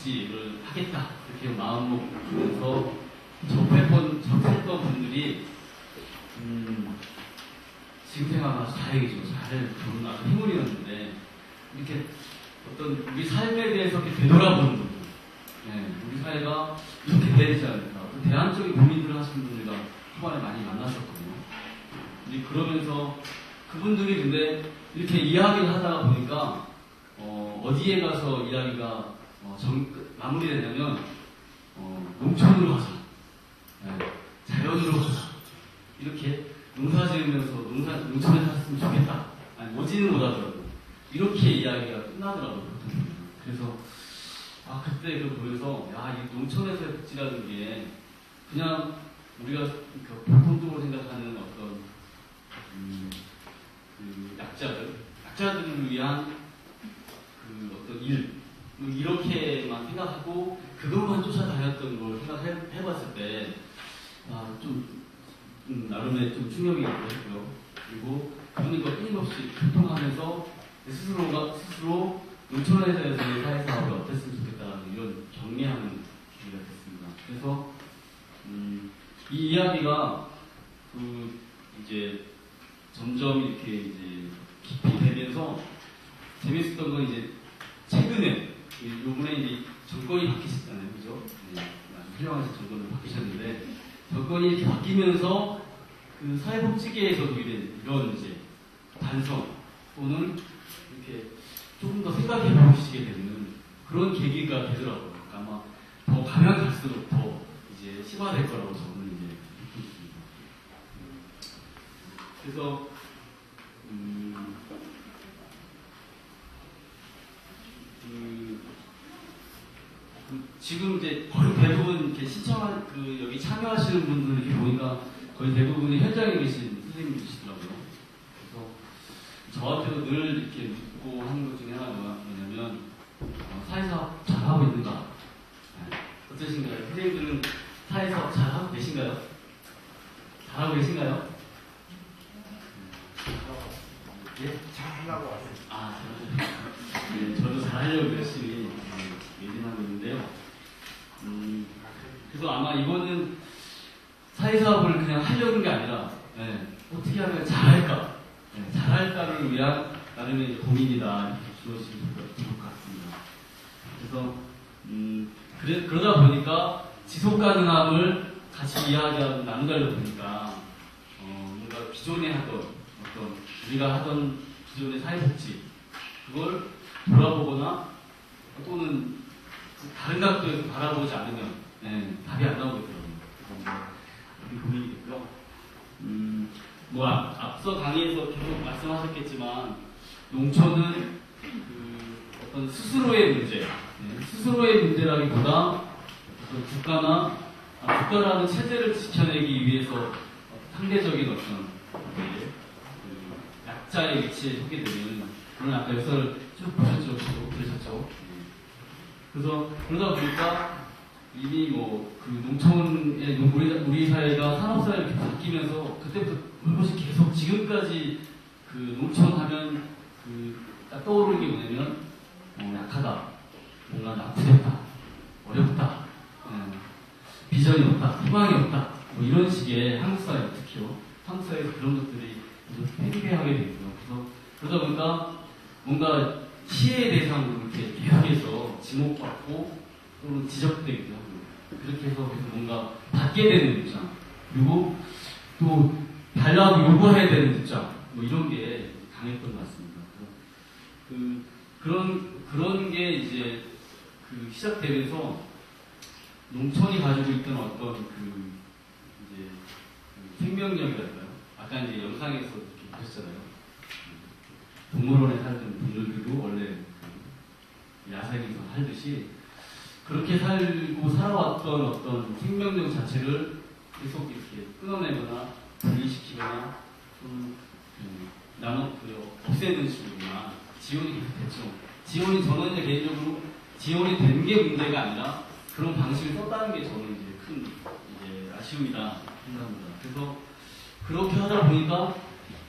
복지를 하겠다 이렇게 마음먹으면서 접했던 분들이 지금 생각하면 다행이죠. 잘 결혼하고 행운이었는데 이렇게 어떤 우리 삶에 대해서 이렇게 되돌아보는 분들, 우리 사회가 이렇게 돼야 되지 않을까, 대안적인 고민들을 하시는 분들과 초반에 많이 만났었거든요. 근데 그러면서 그분들이 근데 이렇게 이야기를 하다가 보니까 어디에 가서 이야기가 마무리되냐면 농촌으로 가자, 자연으로 가자, 이렇게 농사 지으면서 농촌에 살았으면 좋겠다. 아니, 오지는 못하더라도 이렇게 이야기가 끝나더라고요. 그래서 그때 그걸 보면서 이 농촌에서의 복지라는 게 그냥 우리가 보통적으로 생각하는 어떤 약자들을 위한 어떤 일 이렇게만 생각하고 그것만 쫓아다녔던 걸 생각해봤을 때 나름의 좀 충격이 있고요. 그리고 그분들과 끊임없이 소통하면서 스스로 농촌에서의 사회사업이 어땠으면 좋겠다는 이런 경례하는 계기가 됐습니다. 그래서 이 이야기가 이제 점점 이렇게 이제 깊이 되면서 재밌었던 건 이제 최근에 요번에 이제 정권이 바뀌셨잖아요, 그죠? 훌륭하신 정권을 바뀌셨는데 정권이 이렇게 바뀌면서 그 사회복지계에서도 이런 이제 반성 또는 이렇게 조금 더 생각해 보시게 되는 그런 계기가 되더라고요. 그러니까 아마 더 가면 갈수록 더 이제 심화될 거라고 저는 이제 믿고 있습니다. 그래서 지금 이제 거의 대부분 이렇게 신청한 여기 참여하시는 분들 이렇게 보니까 거의 대부분이 현장에 계신 선생님이시더라고요. 그래서 저한테도 늘 이렇게 묻고 하는 것 중에 하나가 뭐냐면 사회사업 잘하고 있는가? 어떠신가요? 선생님들은 사회사업 잘하고 계신가요? 잘하고 계신가요? 예? 잘하려고 왔어요. 네, 저도 잘하려고 열심히 예진하고 있는데요. 그래서 아마 이거는 사회사업을 그냥 하려는 게 아니라 어떻게 하면 잘할까, 잘할까를 위한 나름의 고민이다 이렇게 주어지면 좋을 것 같습니다. 그래서 그러다 보니까 지속 가능함을 같이 이야기하고 나누다 보니까 뭔가 기존에 하던 어떤 우리가 하던 기존의 사회복지 그걸 돌아보거나 또는 다른 각도에서 바라보지 않으면 답이 안 나오겠더라고요. 그래서 고민이겠고요. 앞서 강의에서 계속 말씀하셨겠지만 농촌은 어떤 스스로의 문제, 스스로의 문제라기보다 어떤 국가라는 체제를 지켜내기 위해서 상대적인 어떤 약자의 위치에 서게 되는 그런 아까 역사를 쭉 보셨죠. 그래서 그러다 보니까 이미 그 농촌의 우리 사회가 산업사회를 이렇게 바뀌면서 그때부터 훨씬 계속 지금까지 농촌 하면 딱 떠오르는 게 뭐냐면 약하다, 뭔가 낙후됐다, 어렵다, 비전이 없다, 희망이 없다, 뭐 이런 식의 한국 사회 특히요. 한국 사회에서 그런 것들이 팽배하게 되고요. 그래서 그러다 보니까 뭔가 시의 대상으로 이렇게 계속해서 지목받고 또는 지적되기도 하고 그렇게 해서 계속 뭔가 받게 되는 입장 그리고 또 달라고 요구해야 되는 입장 뭐 이런 게 강했던 것 같습니다. 그런 게 이제 시작되면서 농촌이 가지고 있던 어떤 이제 생명력이랄까요? 아까 이제 영상에서 이렇게 보셨잖아요. 동물원에 살던 분들도 원래 야생에서 살듯이 그렇게 살고 살아왔던 어떤 생명력 자체를 계속 이렇게 끊어내거나 분리시키거나 없애는 식으로나 지원이 계속 됐죠. 저는 이제 개인적으로 지원이 된 게 문제가 아니라 그런 방식을 썼다는 게 저는 이제 큰 아쉬움이다 생각합니다. 그래서 그렇게 하다 보니까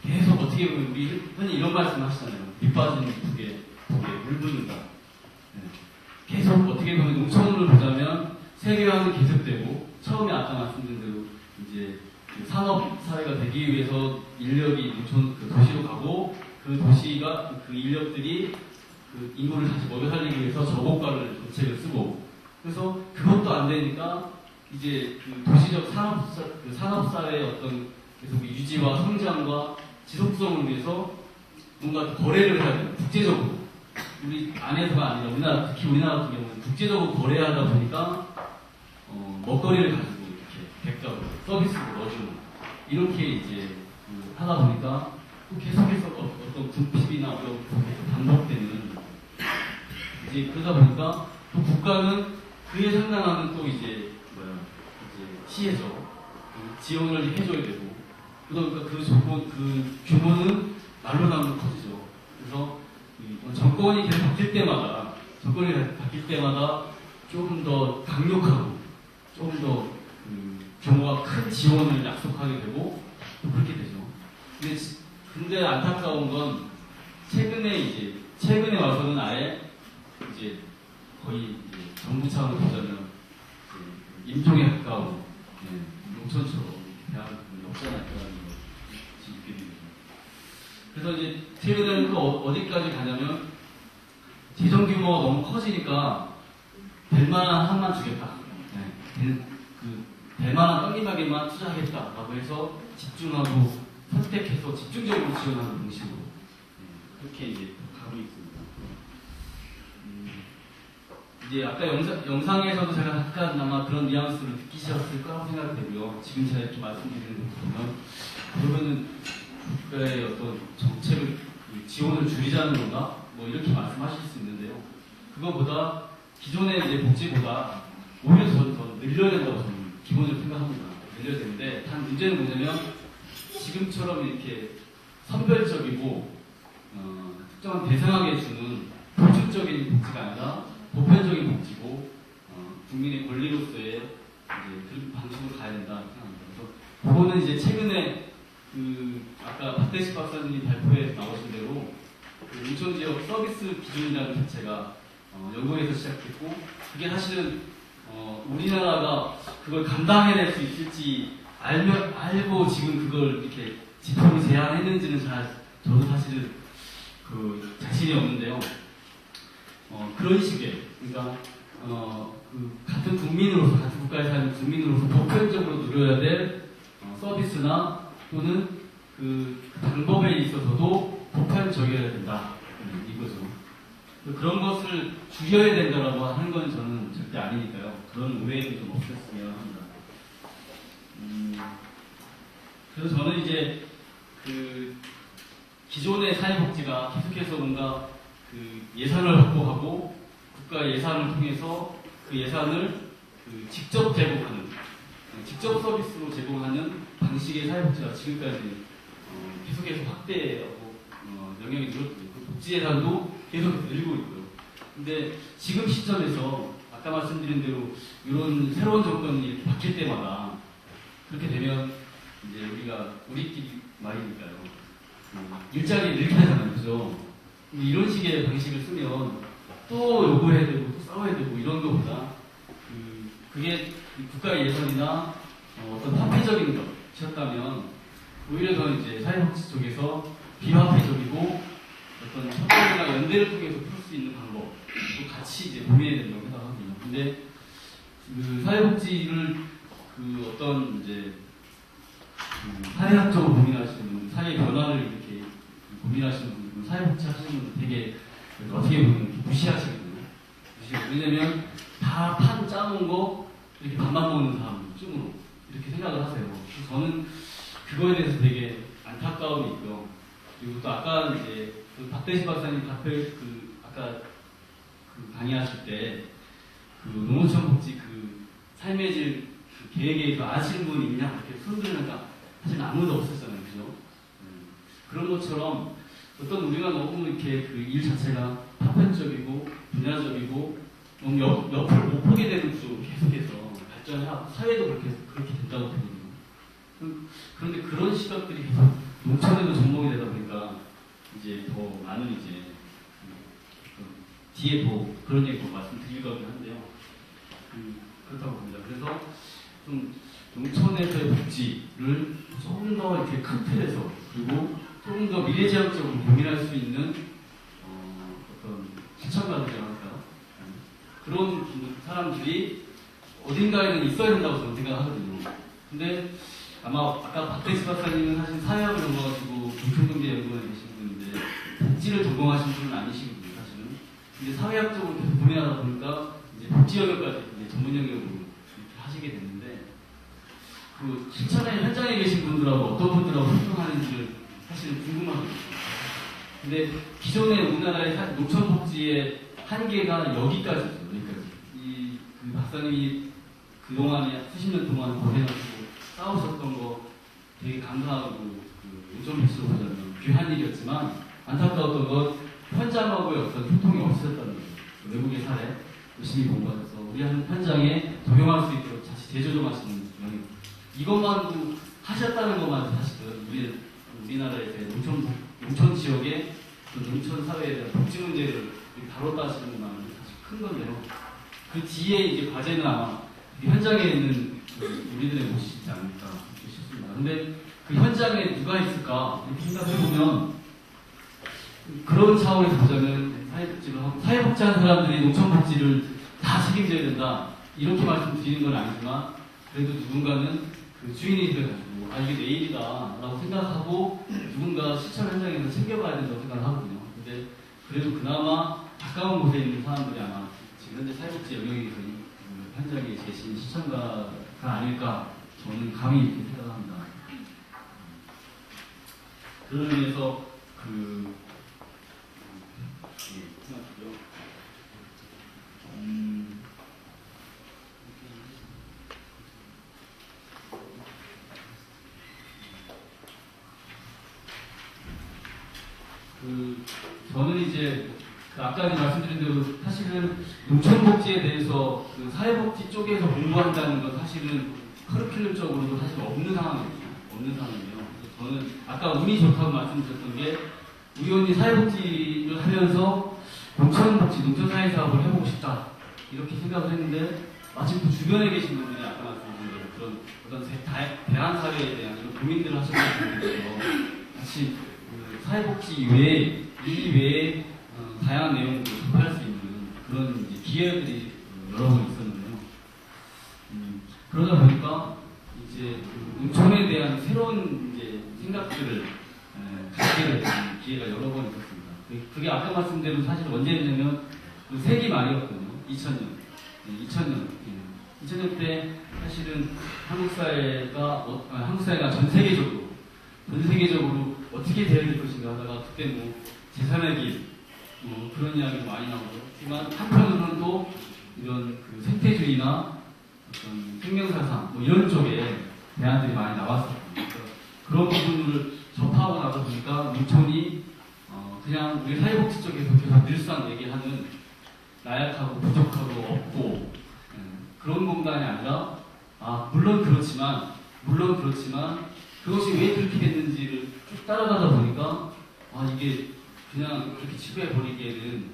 계속 어떻게 보면 우리 흔히 이런 말씀 하시잖아요. 밑 빠진 북에 물 붓는다. 계속 어떻게 보면 농촌을 보자면 세계화는 계속되고 처음에 아까 말씀드린 대로 이제 그 산업 사회가 되기 위해서 인력이 농촌 그 도시로 가고 그 도시가 그 인력들이 그 인구를 다시 먹여 살리기 위해서 저고가를 정책을 쓰고 그래서 그것도 안 되니까 이제 그 도시적 산업사회의 어떤 계속 유지와 성장과 지속성을 위해서 뭔가 거래를 해야 돼요. 국제적으로. 우리 안에서가 아니라 우리나라, 특히 우리나라 같은 경우는 국제적으로 거래하다 보니까 먹거리를 가지고 이렇게 대가로 서비스로 넣어주는 이렇게 이제 하다 보니까 또 계속해서 어떤 군핍이나 어떤 반복되는 이제 그러다 보니까 또 국가는 그에 상당하는 또 이제 시혜죠. 지원을 해줘야 되고 그러니까 그 조건 그 규모는 말로 나오면 커지죠. 그래서 정권이 계속 바뀔 때마다 조금 더 강력하고 조금 더 규모가 큰 지원을 약속하게 되고 또 그렇게 되죠. 근데 안타까운 건 최근에 와서는 아예 이제 거의 이제 정부 차원을 보자면 임종에 가까운 농촌처럼 대한민국 역사나 있다는 걸 있게 됩니다. 그래서 이제 최근에는 또 어디까지 가냐면 재정 규모가 너무 커지니까 될 만한 한만 주겠다. 될 만한 떨림하게만 투자하겠다라고 해서 집중하고 선택해서 집중적으로 지원하는 방식으로 그렇게 이제 가고 있습니다. 이제 아까 영상에서도 제가 약간 아마 그런 뉘앙스를 느끼셨을 거라고 생각되고요. 지금 제가 이렇게 말씀드리는 거 보면 그러면은 국가의 어떤 정책을 지원을 줄이자는 건가? 뭐 이렇게 말씀하실 수 있는데요. 그거보다 기존의 이제 복지보다 오히려 더 늘려야 된다고 저는 기본적으로 생각합니다. 늘려야 되는데 단 문제는 뭐냐면 지금처럼 이렇게 선별적이고 특정한 대상에게 주는 보충적인 복지가 아니라 보편적인 복지고 국민의 권리로서의 이제 그런 방식으로 가야 된다 생각합니다. 그래서 그거는 이제 최근에 아까 박대식 박사님이 발표에 나오신 대로 농촌 지역 서비스 기준이라는 자체가 영국에서 시작했고 그게 사실은 우리나라가 그걸 감당해낼 수 있을지 알고 지금 그걸 이렇게 지표로 제안했는지는 저도 사실은 자신이 없는데요. 그런 식의 그러니까 같은 국민으로서 같은 국가에 사는 국민으로서 보편적으로 누려야 될 서비스나 또는 그 방법에 있어서도 보편적이어야 된다 이거죠. 그런 것을 줄여야 된다라고 하는 건 저는 절대 아니니까요. 그런 오해는 좀 없었으면 합니다. 그래서 저는 이제 기존의 사회복지가 계속해서 뭔가 예산을 확보하고 국가 예산을 통해서 그 예산을 직접 제공하는 직접 서비스로 제공하는 방식의 사회복지가 지금까지 계속해서 확대하고 영향이 늘었고 복지 예산도 계속해서 늘고 있고요. 근데 지금 시점에서 아까 말씀드린 대로 이런 새로운 정권이 이렇게 바뀔 때마다 그렇게 되면 이제 우리끼리 말이니까요. 일자리 늘게 하잖아요, 그죠? 이런 식의 방식을 쓰면 또 요구해야 되고 또 싸워야 되고 이런 것보다 그게 국가 예산이나 어떤 화폐적인 것이었다면 오히려 더 이제 사회복지 쪽에서 비화폐적이고 어떤 협력이나 연대를 통해서 풀 수 있는 방법도 같이 이제 고민해야 된다고 생각합니다. 근데 사회복지를 어떤 이제 사회학적으로 고민하시는 분, 사회 변화를 이렇게 고민하시는 분, 사회복지 하시는 분 되게 어떻게 보면 무시하시거든요. 왜냐면 다 판 짜놓은 거 이렇게 밥만 먹는 사람 쯤으로 이렇게 생각을 하세요. 그래서 저는 그거에 대해서 되게 안타까움이 있고요. 그리고 또 아까 이제 박대식 박사님 아까 강의하실 때 농어촌 복지 삶의 질 계획에 아시는 분이 있냐 이렇게 손들으니까 사실 아무도 없었잖아요, 그죠? 그런 것처럼 어떤 우리가 너무 이렇게 일 자체가 파편적이고 분야적이고 너무 옆을 못 보게 되는 구조로 계속해서 발전하고 사회도 그렇게 된다고 보거든요. 그런데 그런 시각들이 계속 농촌에도 접목이 되다 보니까 이제 더 많은 이제 뒤에 또 그런 얘기 말씀드리려고 한데요. 그렇다고 봅니다. 그래서 좀 농촌에서의 복지를 조금 더 이렇게 큰 틀에서 그리고 조금 더 미래지향적으로 고민할 수 있는 어떤 실천가들이라고 할까요? 그런 사람들이 어딘가에는 있어야 된다고 저는 생각하거든요. 근데 아마 아까 박대시 박사님은 사실 사회학을 전공하시고 교통경제연구원에 계신 분인데 복지를 전공하신 분은 아니시거든요, 사실은. 근데 사회학적으로 계속 고민하다 보니까 이제 복지 영역까지 이제 전문 영역으로 이렇게 하시게 됐는데 그 실천의 현장에 계신 분들하고 어떤 분들하고 소통하는지를 사실은 궁금하거든요. 근데 기존의 우리나라의 농촌 복지의 한계가 여기까지죠. 여기까지. 그 박사님이 그동안에 수십 년 동안 고생하시고 싸우셨던 거 되게 감사하고 그 요즘 백수로 보자면 귀한 일이었지만 안타까웠던 건 현장하고의 어떤 소통이 없었다는 거예요. 외국의 사례 열심히 공부하셔서 우리 현장에 적용할 수 있도록 자칫 재조정하시는 영역. 이것만도 하셨다는 것만 사실은 우리나라의 농촌 지역의 농촌 사회에 대한 복지 문제를 다뤘다 하시는 것만은 사실 큰 건데요. 그 뒤에 이제 과제는 아마 현장에 있는 우리들의 모습이지 않을까 싶습니다. 근데 그 현장에 누가 있을까 이렇게 생각해보면 그런 차원에서 보자면 사회복지를 하고 사회복지하는 사람들이 농촌복지를 다 책임져야 된다 이렇게 말씀드리는 건 아니지만 그래도 누군가는 그 주인이 돼가지고 아 이게 내 일이다 라고 생각하고 누군가 실천 현장에서 챙겨가야 된다고 생각을 하거든요. 근데 그래도 그나마 가까운 곳에 있는 사람들이 아마 지금 현재 사회복지 영역에서 현장에 계신 시청자가 아닐까 저는 감히 이렇게 생각합니다. 그런 의미에서 생각하고요. 저는 이제 아까 말씀드린 대로 사실은 농촌복지에 대해서 그 사회복지 쪽에서 공부한다는 건 사실은 커리큘럼적으로도 사실 없는 상황이거든요. 없는 상황이에요. 그래서 저는 아까 운이 좋다고 말씀드렸던 게 우리 언니 사회복지를 하면서 농촌복지, 농촌사회사업을 해보고 싶다 이렇게 생각을 했는데 마침 또 주변에 계신 분들이 아까 말씀드린 대로 그런 어떤 대한 사회에 대한 이런 고민들을 하셨던 분들이서 같이 사회복지 외에 이외에 다양한 내용을 접할 수 있는 그런 이제 기회들이 여러 번 있었는데요. 그러다 보니까 이제 농촌에 대한 새로운 이제 생각들을 갖게 된 기회가 여러 번 있었습니다. 그게 아까 말씀대로 사실 언제였냐면 그 세기 말이었거든요. 2000년 때 사실은 한국 사회가 전 세계적으로 어떻게 되어야 될 것인가 하다가 그때 뭐 제3의 길 그런 이야기도 많이 나오고 하지만 한편으로는 또 이런 그 생태주의나 어떤 생명사상 이런 쪽에 대안들이 많이 나왔었거든요. 그런 부분을 접하고 나서 보니까 농촌이 그냥 우리 사회복지 쪽에서 계속 늘상 얘기하는 나약하고 부족하고 없고 그런 공간이 아니라 물론 그렇지만 그것이 왜 그렇게 됐는지를 쭉 따라가다 보니까 이게 그냥 그렇게 치부해 버리기에는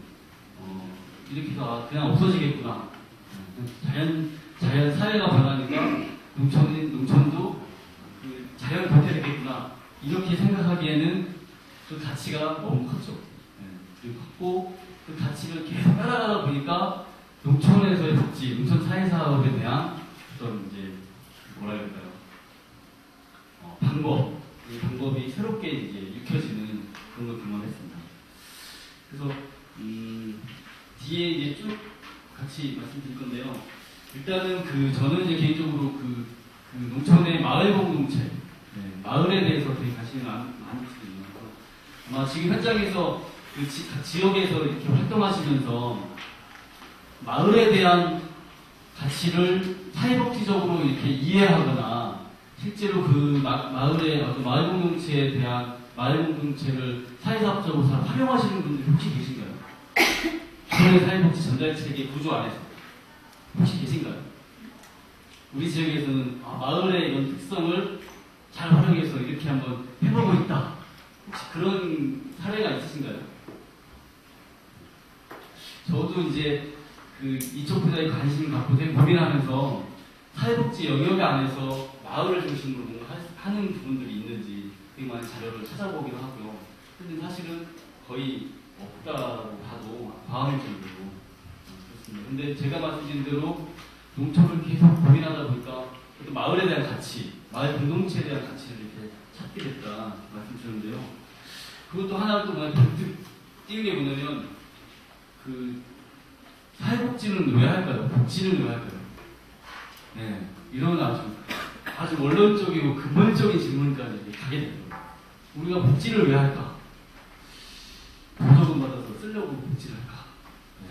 이렇게 그냥 없어지겠구나. 자연 사회가 변하니까 농촌도 그 자연 도태되겠구나. 이렇게 생각하기에는 그 가치가 너무 컸죠. 그리고 컸고 그 가치를 계속 따라가다 보니까 농촌에서의 복지, 농촌 사회사업에 대한 어떤 이제 뭐라 해야 될까요? 이 방법이 새롭게 이제 익혀지는 그런 걸 경험했습니다. 그래서 뒤에 이제 쭉 같이 말씀드릴 건데요. 일단은 저는 이제 개인적으로 그 농촌의 마을 공동체, 마을에 대해서 되게 관심이 많거든요. 아마 지금 현장에서 그 지역에서 이렇게 활동하시면서 마을에 대한 가치를 사회복지적으로 이렇게 이해하거나 실제로 그 마을의 어떤 마을 공동체에 대한 마을 공동체를 사회사업적으로 잘 활용하시는 분들이 혹시 계신가요? 기존의 사회복지 전달체계 구조 안에서 혹시 계신가요? 우리 지역에서는 마을의 이런 특성을 잘 활용해서 이렇게 한번 해보고 있다. 혹시 그런 사례가 있으신가요? 저도 이제 그 이쪽 분야에 관심을 갖고 되게 고민하면서 사회복지 영역 안에서 마을을 중심으로 뭔가 하는 부분들이 있는지 되게 많은 자료를 찾아보기도 하고요. 근데 사실은 거의 없다고 봐도 과언일 정도로 그렇습니다. 근데 제가 말씀드린 대로 농촌을 계속 고민하다 보니까 또 마을에 대한 가치, 마을 공동체에 대한 가치를 이렇게 찾게 됐다 말씀드렸는데요. 그것도 하나 또 뭔가 띄운 게 뭐냐면 그 사회복지는 왜 할까요? 복지는 왜 할까요? 네, 이런 아주 원론적이고 근본적인 질문까지 이렇게 가게 되더라고요. 우리가 복지를 왜 할까? 보조금 받아서 쓰려고 복지를 할까? 네.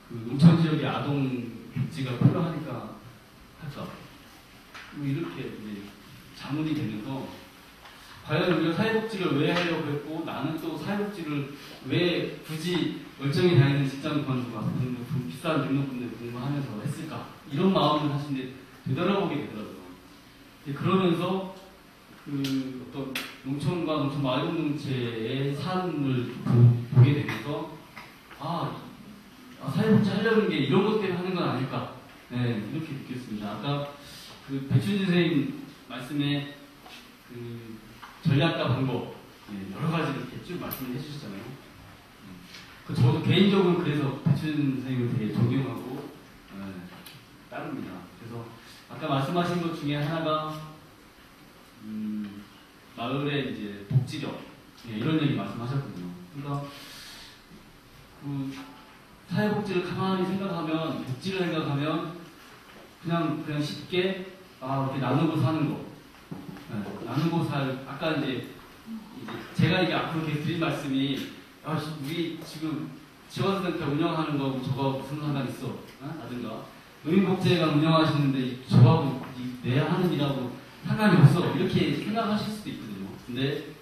그 농촌 지역의 아동 복지가 필요하니까 할까? 뭐 이렇게 이제 자문이 되면서 과연 우리가 사회복지를 왜 하려고 했고 나는 또 사회복지를 왜 굳이 멀쩡히 다니는 직장 그만두고 비싼 등록금들 공부하면서 했을까? 이런 마음을 사실 되돌아보게 되더라고요. 그러면서 그 어떤 농촌과 농촌 마을 공동체의 삶을 보게 되면서 사회복지 하려는 게 이런 것 때문에 하는 건 아닐까? 네, 이렇게 느꼈습니다. 아까 그 백춘진 선생님 말씀에 그 전략과 방법 여러 가지 이렇게 쭉 말씀을 해주셨잖아요. 저도 개인적으로 그래서 백춘진 선생님을 되게 존경하고 따릅니다. 그래서 아까 말씀하신 것 중에 하나가 마을의 이제 복지력 이런 얘기 말씀하셨거든요. 그러니까 그 사회복지를 가만히 생각하면 복지를 생각하면 그냥 쉽게 이렇게 나누고 사는 거. 나누고 아까 이제 제가 이게 앞으로 계속 드릴 말씀이 우리 지금 지원센터 운영하는 거하고 저거하고 무슨 상관 있어? 라든가 노인복지회가 운영하시는데 저하고 내야 하는 일하고 상관이 없어 이렇게 생각하실 수도 있거든요. 근데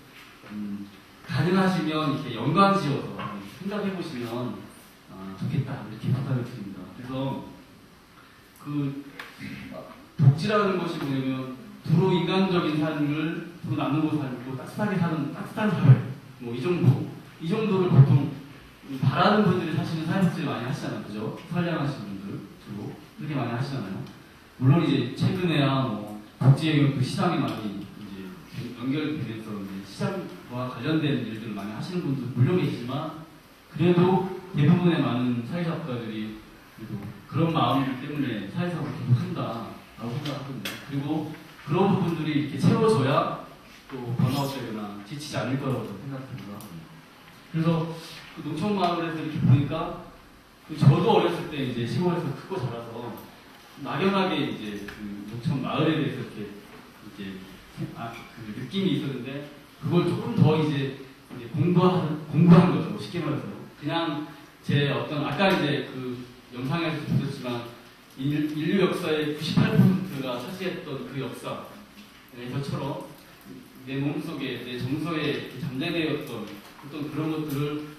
가능하시면 이렇게 연관지어서 생각해 보시면 좋겠다 이렇게 부탁을 드립니다. 그래서 그 복지라는 것이 뭐냐면 두루 인간적인 삶을 두루 나누고 살고 따뜻하게 사는 따뜻한 사회 뭐 이 정도를 보통 바라는 분들이 사실은 사회복지를 많이 하시잖아요. 그죠? 선량하신 분들 주로 그렇게 많이 하시잖아요. 물론 이제 최근에야 뭐 복지 영역도 시장이 많이 이제 연결되면서 이제 시장과 관련된 일들을 많이 하시는 분들 물론 계시지만 그래도 대부분의 많은 사회작가들이 그런 마음 때문에 사회사업을 계속 한다라고 생각하거든요. 그리고 그런 부분들이 이렇게 채워져야 또 번아웃되거나 지치지 않을 거라고 생각합니다. 그래서 그 농촌 마을에서 이렇게 보니까 저도 어렸을 때 이제 시골에서 크고 자라서 막연하게 이제 그 농촌 마을에 대해서 이렇게 이제 그 느낌이 있었는데 그걸 조금 더 이제 공부한 거죠. 쉽게 말해서 그냥 제 어떤 아까 이제 그 영상에서 보셨지만 인류 역사의 98%가 차지했던 그 역사에서처럼 내 몸속에 내 정서에 잠재되었던 어떤 그런 것들을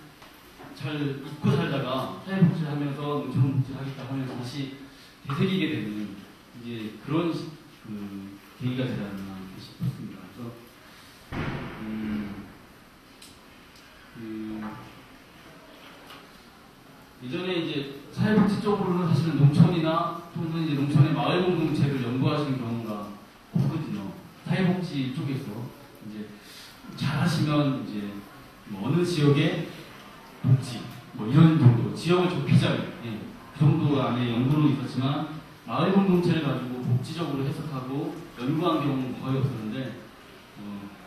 잘 잊고 살다가 사회복지를 하면서 농촌복지를 하겠다 하면서 다시 되새기게 되는 이제 그런 그 계기가 되지 않나 싶습니다. 그래서 이전에 이제 사회복지 쪽으로는 사실은 농촌이나 또는 이제 농촌의 마을 공동체를 연구하시는 경우가 없거든요. 사회복지 쪽에서 이제 잘하시면 이제 뭐 어느 지역의 복지 뭐 이런 정도 지역을 좁히자면 그 정도 안에 연구는 있었지만 마을 공동체를 가지고 복지적으로 해석하고 연구한 경우는 거의 없었는데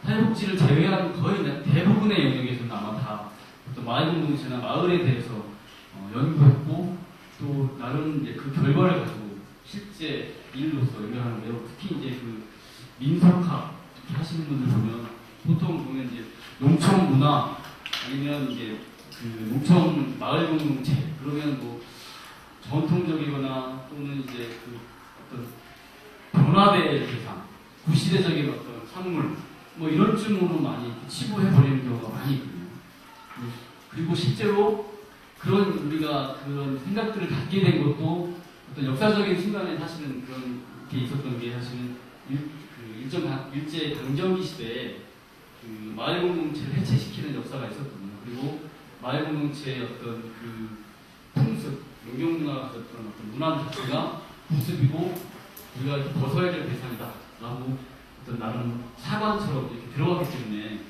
사회복지를 제외한 거의 대부분의 영역에서는 아마 다 어떤 마을 공동체나 마을에 대해서 연구했고 또 나름 이제 그 결과를 가지고 실제 일로서 연구하는데요. 특히 이제 그 민속학 특히 하시는 분들 보면 보통 보면 이제 농촌 문화 아니면 이제 그 농촌 마을 공동체 그러면 뭐 전통적이거나 또는 이제 그 어떤 변화된 대상 구시대적인 어떤 산물 뭐 이런 쪽으로 많이 치부해 버리는 경우가 많이 있거든요. 그리고 실제로 그런 우리가 그런 생각들을 갖게 된 것도 어떤 역사적인 순간에 사실은 그런 게 있었던 게 사실은 일제 강점기 시대에 그 마을 공동체를 해체시키는 역사가 있었거든요. 그리고 마을 공동체의 어떤 그 풍습, 농경문화가 가졌던 어떤 문화 자체가 구습이고 우리가 이렇게 벗어야 될 대상이다라고 어떤 나름 사관처럼 이렇게 들어가기 때문에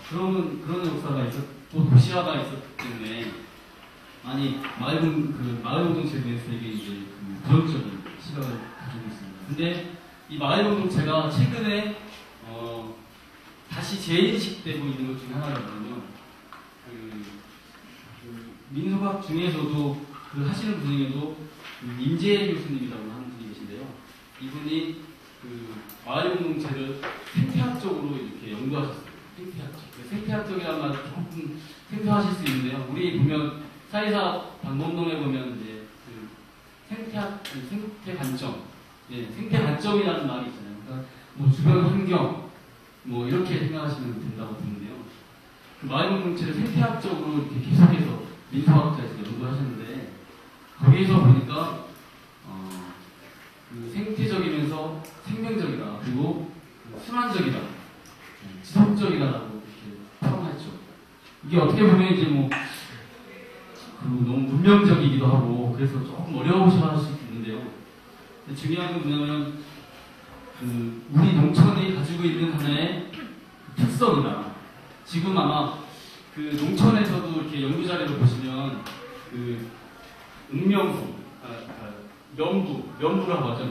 그런 역사가 또 도시화가 있었기 때문에 많이 마을 공동체에 대해서 되게 이제 그 부정적인 시각을 가지고 있습니다. 근데 이 마을 공동체가 최근에 다시 재인식되고 있는 것 중에 하나거든요. 민속학 중에서도 그 하시는 분 중에도 임재 교수님이라고 하는 분이 계신데요. 이분이 그 마을 공동체를 생태학적으로 이렇게 연구하셨어요. 생태학적이라는 말 조금 생소하실 수 있는데요. 우리 보면 사회사 방법론에 보면 이제 그 생태 관점, 생태 관점이라는 말이 있잖아요. 그러니까 뭐 주변 환경, 뭐 이렇게 생각하시면 된다고 보는데요. 그 마을 공동체를 생태학적으로 이렇게 계속해서 민속학자에서 연구하셨는데 거기에서 보니까 그 생태적이면서 생명적이다 그리고 그 순환적이다, 지속적이다라고 이렇게 표현했죠. 이게 어떻게 보면 이제 뭐 그 너무 문명적이기도 하고 그래서 조금 어려우셔 할 수 있는데요. 중요한 건 뭐냐면 그 우리 농촌이 가지고 있는 하나의 특성이다. 지금 아마 그 농촌에서도 이렇게 연구 자료를 보시면 그 읍면부, 면부라고 하죠.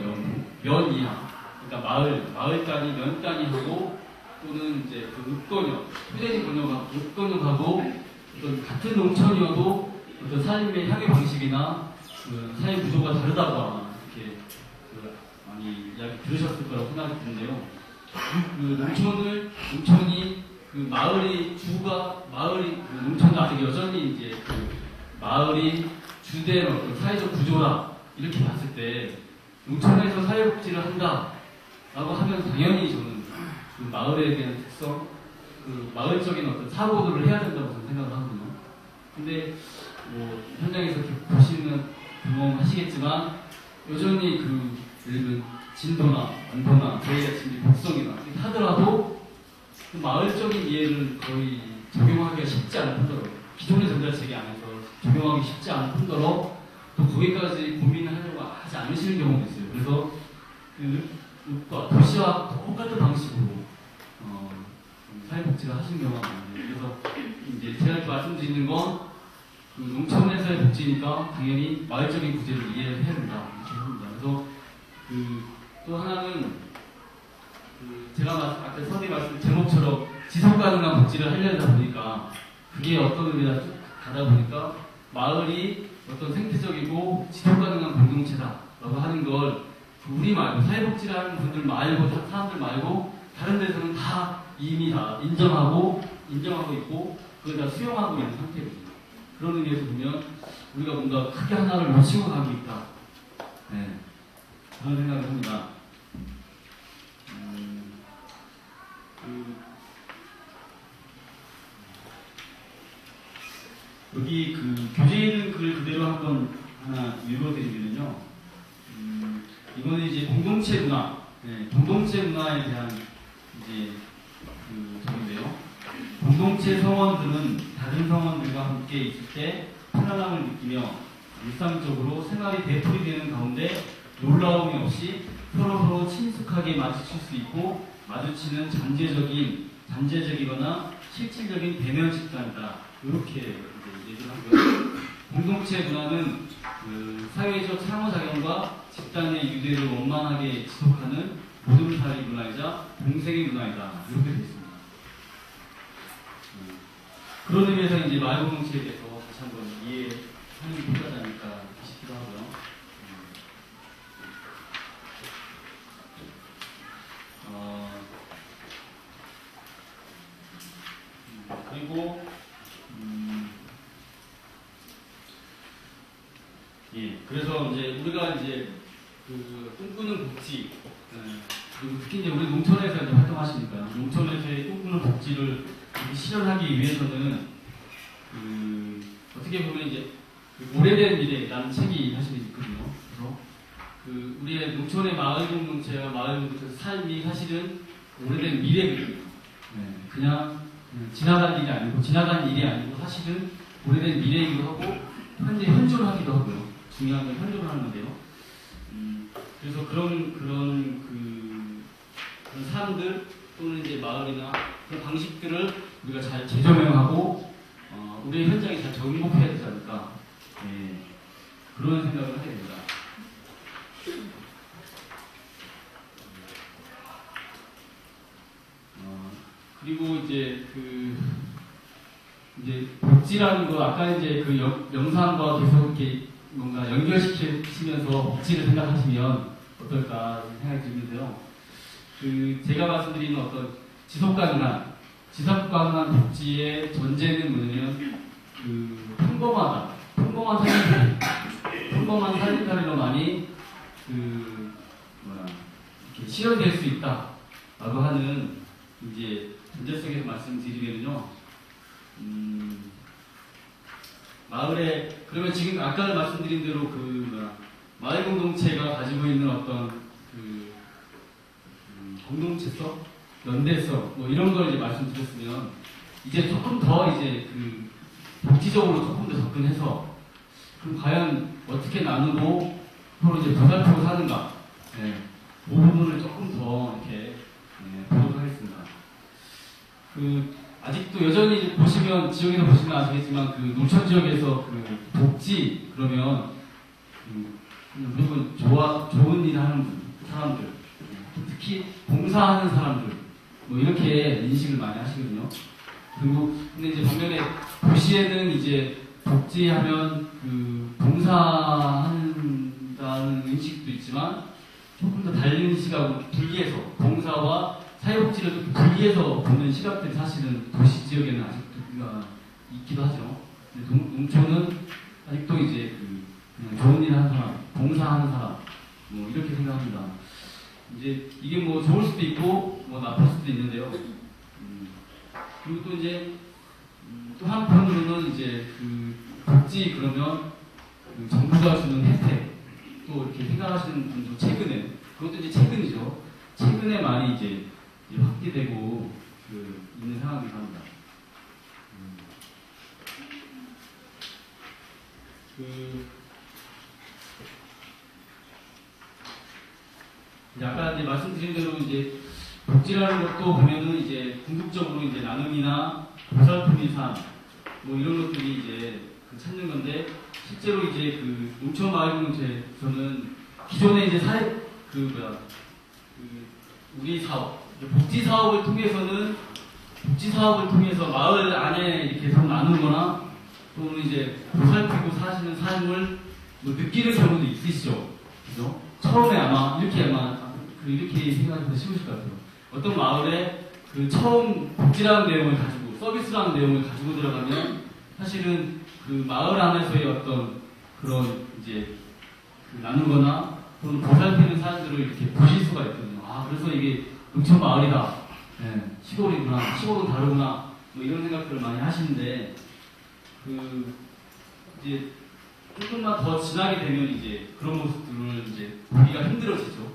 면 이하. 그러니까 마을 단위, 면 단위하고 또는 이제 그 읍건역, 휴대지 읍건역하고 어떤 같은 농촌이어도 어떤 삶의 향유 방식이나 그 삶의 구조가 다르다고 아마 이렇게 그 많이 이야기 들으셨을 거라고 생각이 드는데요. 그 농촌이 그 마을이 그 농촌도 아직 여전히 이제 그 마을이 주된 어떤 사회적 구조라 이렇게 봤을 때 농촌에서 사회복지를 한다라고 하면 당연히 저는 그 마을에 대한 특성, 그 마을적인 어떤 사고들을 해야 된다고 저는 생각을 하거든요. 근데 뭐 현장에서 이렇게 보시는 경험하시겠지만 여전히 그 예를 들면 진도나 완도나 저희가 지금 복성이나 이렇게 하더라도 그 마을적인 이해를 거의 적용하기가 쉽지 않을 뿐더러 기존의 전자체계 안에서 적용하기 쉽지 않을 뿐더러 또 거기까지 고민을 하려고 하지 않으시는 경우도 있어요. 그래서 그 도시와 똑같은 방식으로 사회복지를 하시는 경우가 많아요. 그래서 이제 제가 이렇게 말씀드리는 건 그 농촌에서의 복지니까 당연히 마을적인 구제를 이해를 해야 된다 이렇게 합니다. 그래서 또 하나는 제가 아까 선생님 말씀 제목처럼 지속 가능한 복지를 하려다 보니까 그게 어떤 의미가 가다 보니까 마을이 어떤 생태적이고 지속 가능한 공동체다라고 하는 걸 우리 말고 사회복지를 하는 분들 말고 사람들 말고 다른 데서는 다 이미 다 인정하고 있고 그걸 다 수용하고 있는 상태거든요. 그런 의미에서 보면 우리가 뭔가 크게 하나를 놓치고 가고 있다. 네. 그런 생각을 합니다. 여기 그 교재에 있는 글 그대로 한번 하나 읽어드리면요. 이거는 이제 공동체 문화, 공동체 문화에 대한 이제 그 점인데요. 공동체 성원들은 다른 성원들과 함께 있을 때 편안함을 느끼며 일상적으로 생활이 되풀이되는 가운데 놀라움이 없이 서로서로 친숙하게 마주칠 수 있고 마주치는 잠재적이거나 실질적인 대면 집단이다. 이렇게 얘기를 하고요. 공동체 문화는 그 사회적 상호작용과 집단의 유대를 원만하게 지속하는 보듬사리 문화이자 동생의 문화이다. 이렇게 되어 있습니다. 그런 의미에서 이제 마을 공동체에 대해서 다시 한번 이해하는 게 필요하지 않을까 싶기도 하고요. 그리고 그래서 이제 우리가 이제 그 꿈꾸는 복지, 그리고 특히 이제 우리 농촌에서 이제 활동하시니까 농촌에서의 꿈꾸는 복지를 실현하기 위해서는 어떻게 보면 이제 오래된 미래라는 책이 사실 있거든요. 그래서 우리의 농촌의 마을 공동체와 마을 공동체 삶이 사실은 오래된 미래거든요. 그냥 지나간 일이 아니고 사실은 오래된 미래이기도 하고 현재 현존을 하기도 하고요. 중요한 건 현존을 하는 건데요. 그래서 그런 사람들 또는 이제 마을이나 그런 방식들을 우리가 잘 재조명하고 우리의 현장에 잘 정복해야 되지 않을까. 네, 그런 생각을 하게 됩니다. 그리고 이제 이제 복지라는 거 아까 이제 그 영상과 계속 이렇게 뭔가 연결시키면서 복지를 생각하시면 어떨까 생각이 드는데요. 제가 말씀드리는 어떤 지속 가능한 복지의 전제는 뭐냐면 평범한 살림살이로만이 이렇게 실현될 수 있다라고 하는 이제 전제 속에서 말씀드리면요. 마을에 그러면 지금 아까 말씀드린 대로 마을 공동체가 가지고 있는 어떤 공동체성, 연대성 뭐 이런 걸 이제 말씀드렸으면 이제 조금 더 이제 복지적으로 조금 더 접근해서 그럼 과연 어떻게 나누고 서로 이제 보살피고 사는가, 네, 그 부분을 조금 더 이렇게 보도록 하겠습니다. 아직도 여전히 지역에서 보시면 아시겠지만 농촌 지역에서 복지 그러면 무조건 좋은 일 하는 사람들, 특히 봉사하는 사람들 뭐 이렇게 인식을 많이 하시거든요. 그리고 근데 이제 반면에 도시에는 이제 복지하면 봉사한다는 인식도 있지만 조금 더 다른 시각으로 분리해서 봉사와 사회복지를 좀 분리해서 보는 시각들이 사실은 도시 지역에는 아직도 있기도 하죠. 근데 농촌은 아직도 이제 그냥 좋은 일 하는 사람, 봉사하는 사람, 뭐 이렇게 생각합니다. 이제 이게 뭐 좋을 수도 있고 뭐 나쁠 수도 있는데요. 그리고 또 이제 또 한편으로는 이제 복지 그러면 정부가 주는 혜택 또 이렇게 생각하시는 분도 그것도 이제 최근에 많이 이제 확대되고 있는 상황이기도 합니다. 아까 이제 말씀드린 대로 이제 복지라는 것도 보면은 이제 궁극적으로 이제 나눔이나 보살핌의 삶, 뭐 이런 것들이 이제 찾는 건데 실제로 이제 농촌 마을 공동체에서는 기존에 이제 우리 사업, 복지 사업을 통해서 마을 안에 이렇게 서로 나누거나 또는 이제 보살피고 사시는 삶을 뭐 느끼는 경우도 있으시죠, 그죠? 처음에 이렇게 생각이 더 쉬우실 것 같아요. 어떤 마을에 처음 복지라는 내용을 가지고 서비스라는 내용을 가지고 들어가면 사실은 마을 안에서의 어떤 그런 이제 나누거나 또는 보살피는 사람들을 이렇게 보실 수가 있거든요. 그래서 이게 농촌 마을이다, 네, 시골은 다르구나, 뭐 이런 생각들을 많이 하시는데 이제 조금만 더 지나게 되면 이제 그런 모습들을 이제 보기가 힘들어지죠.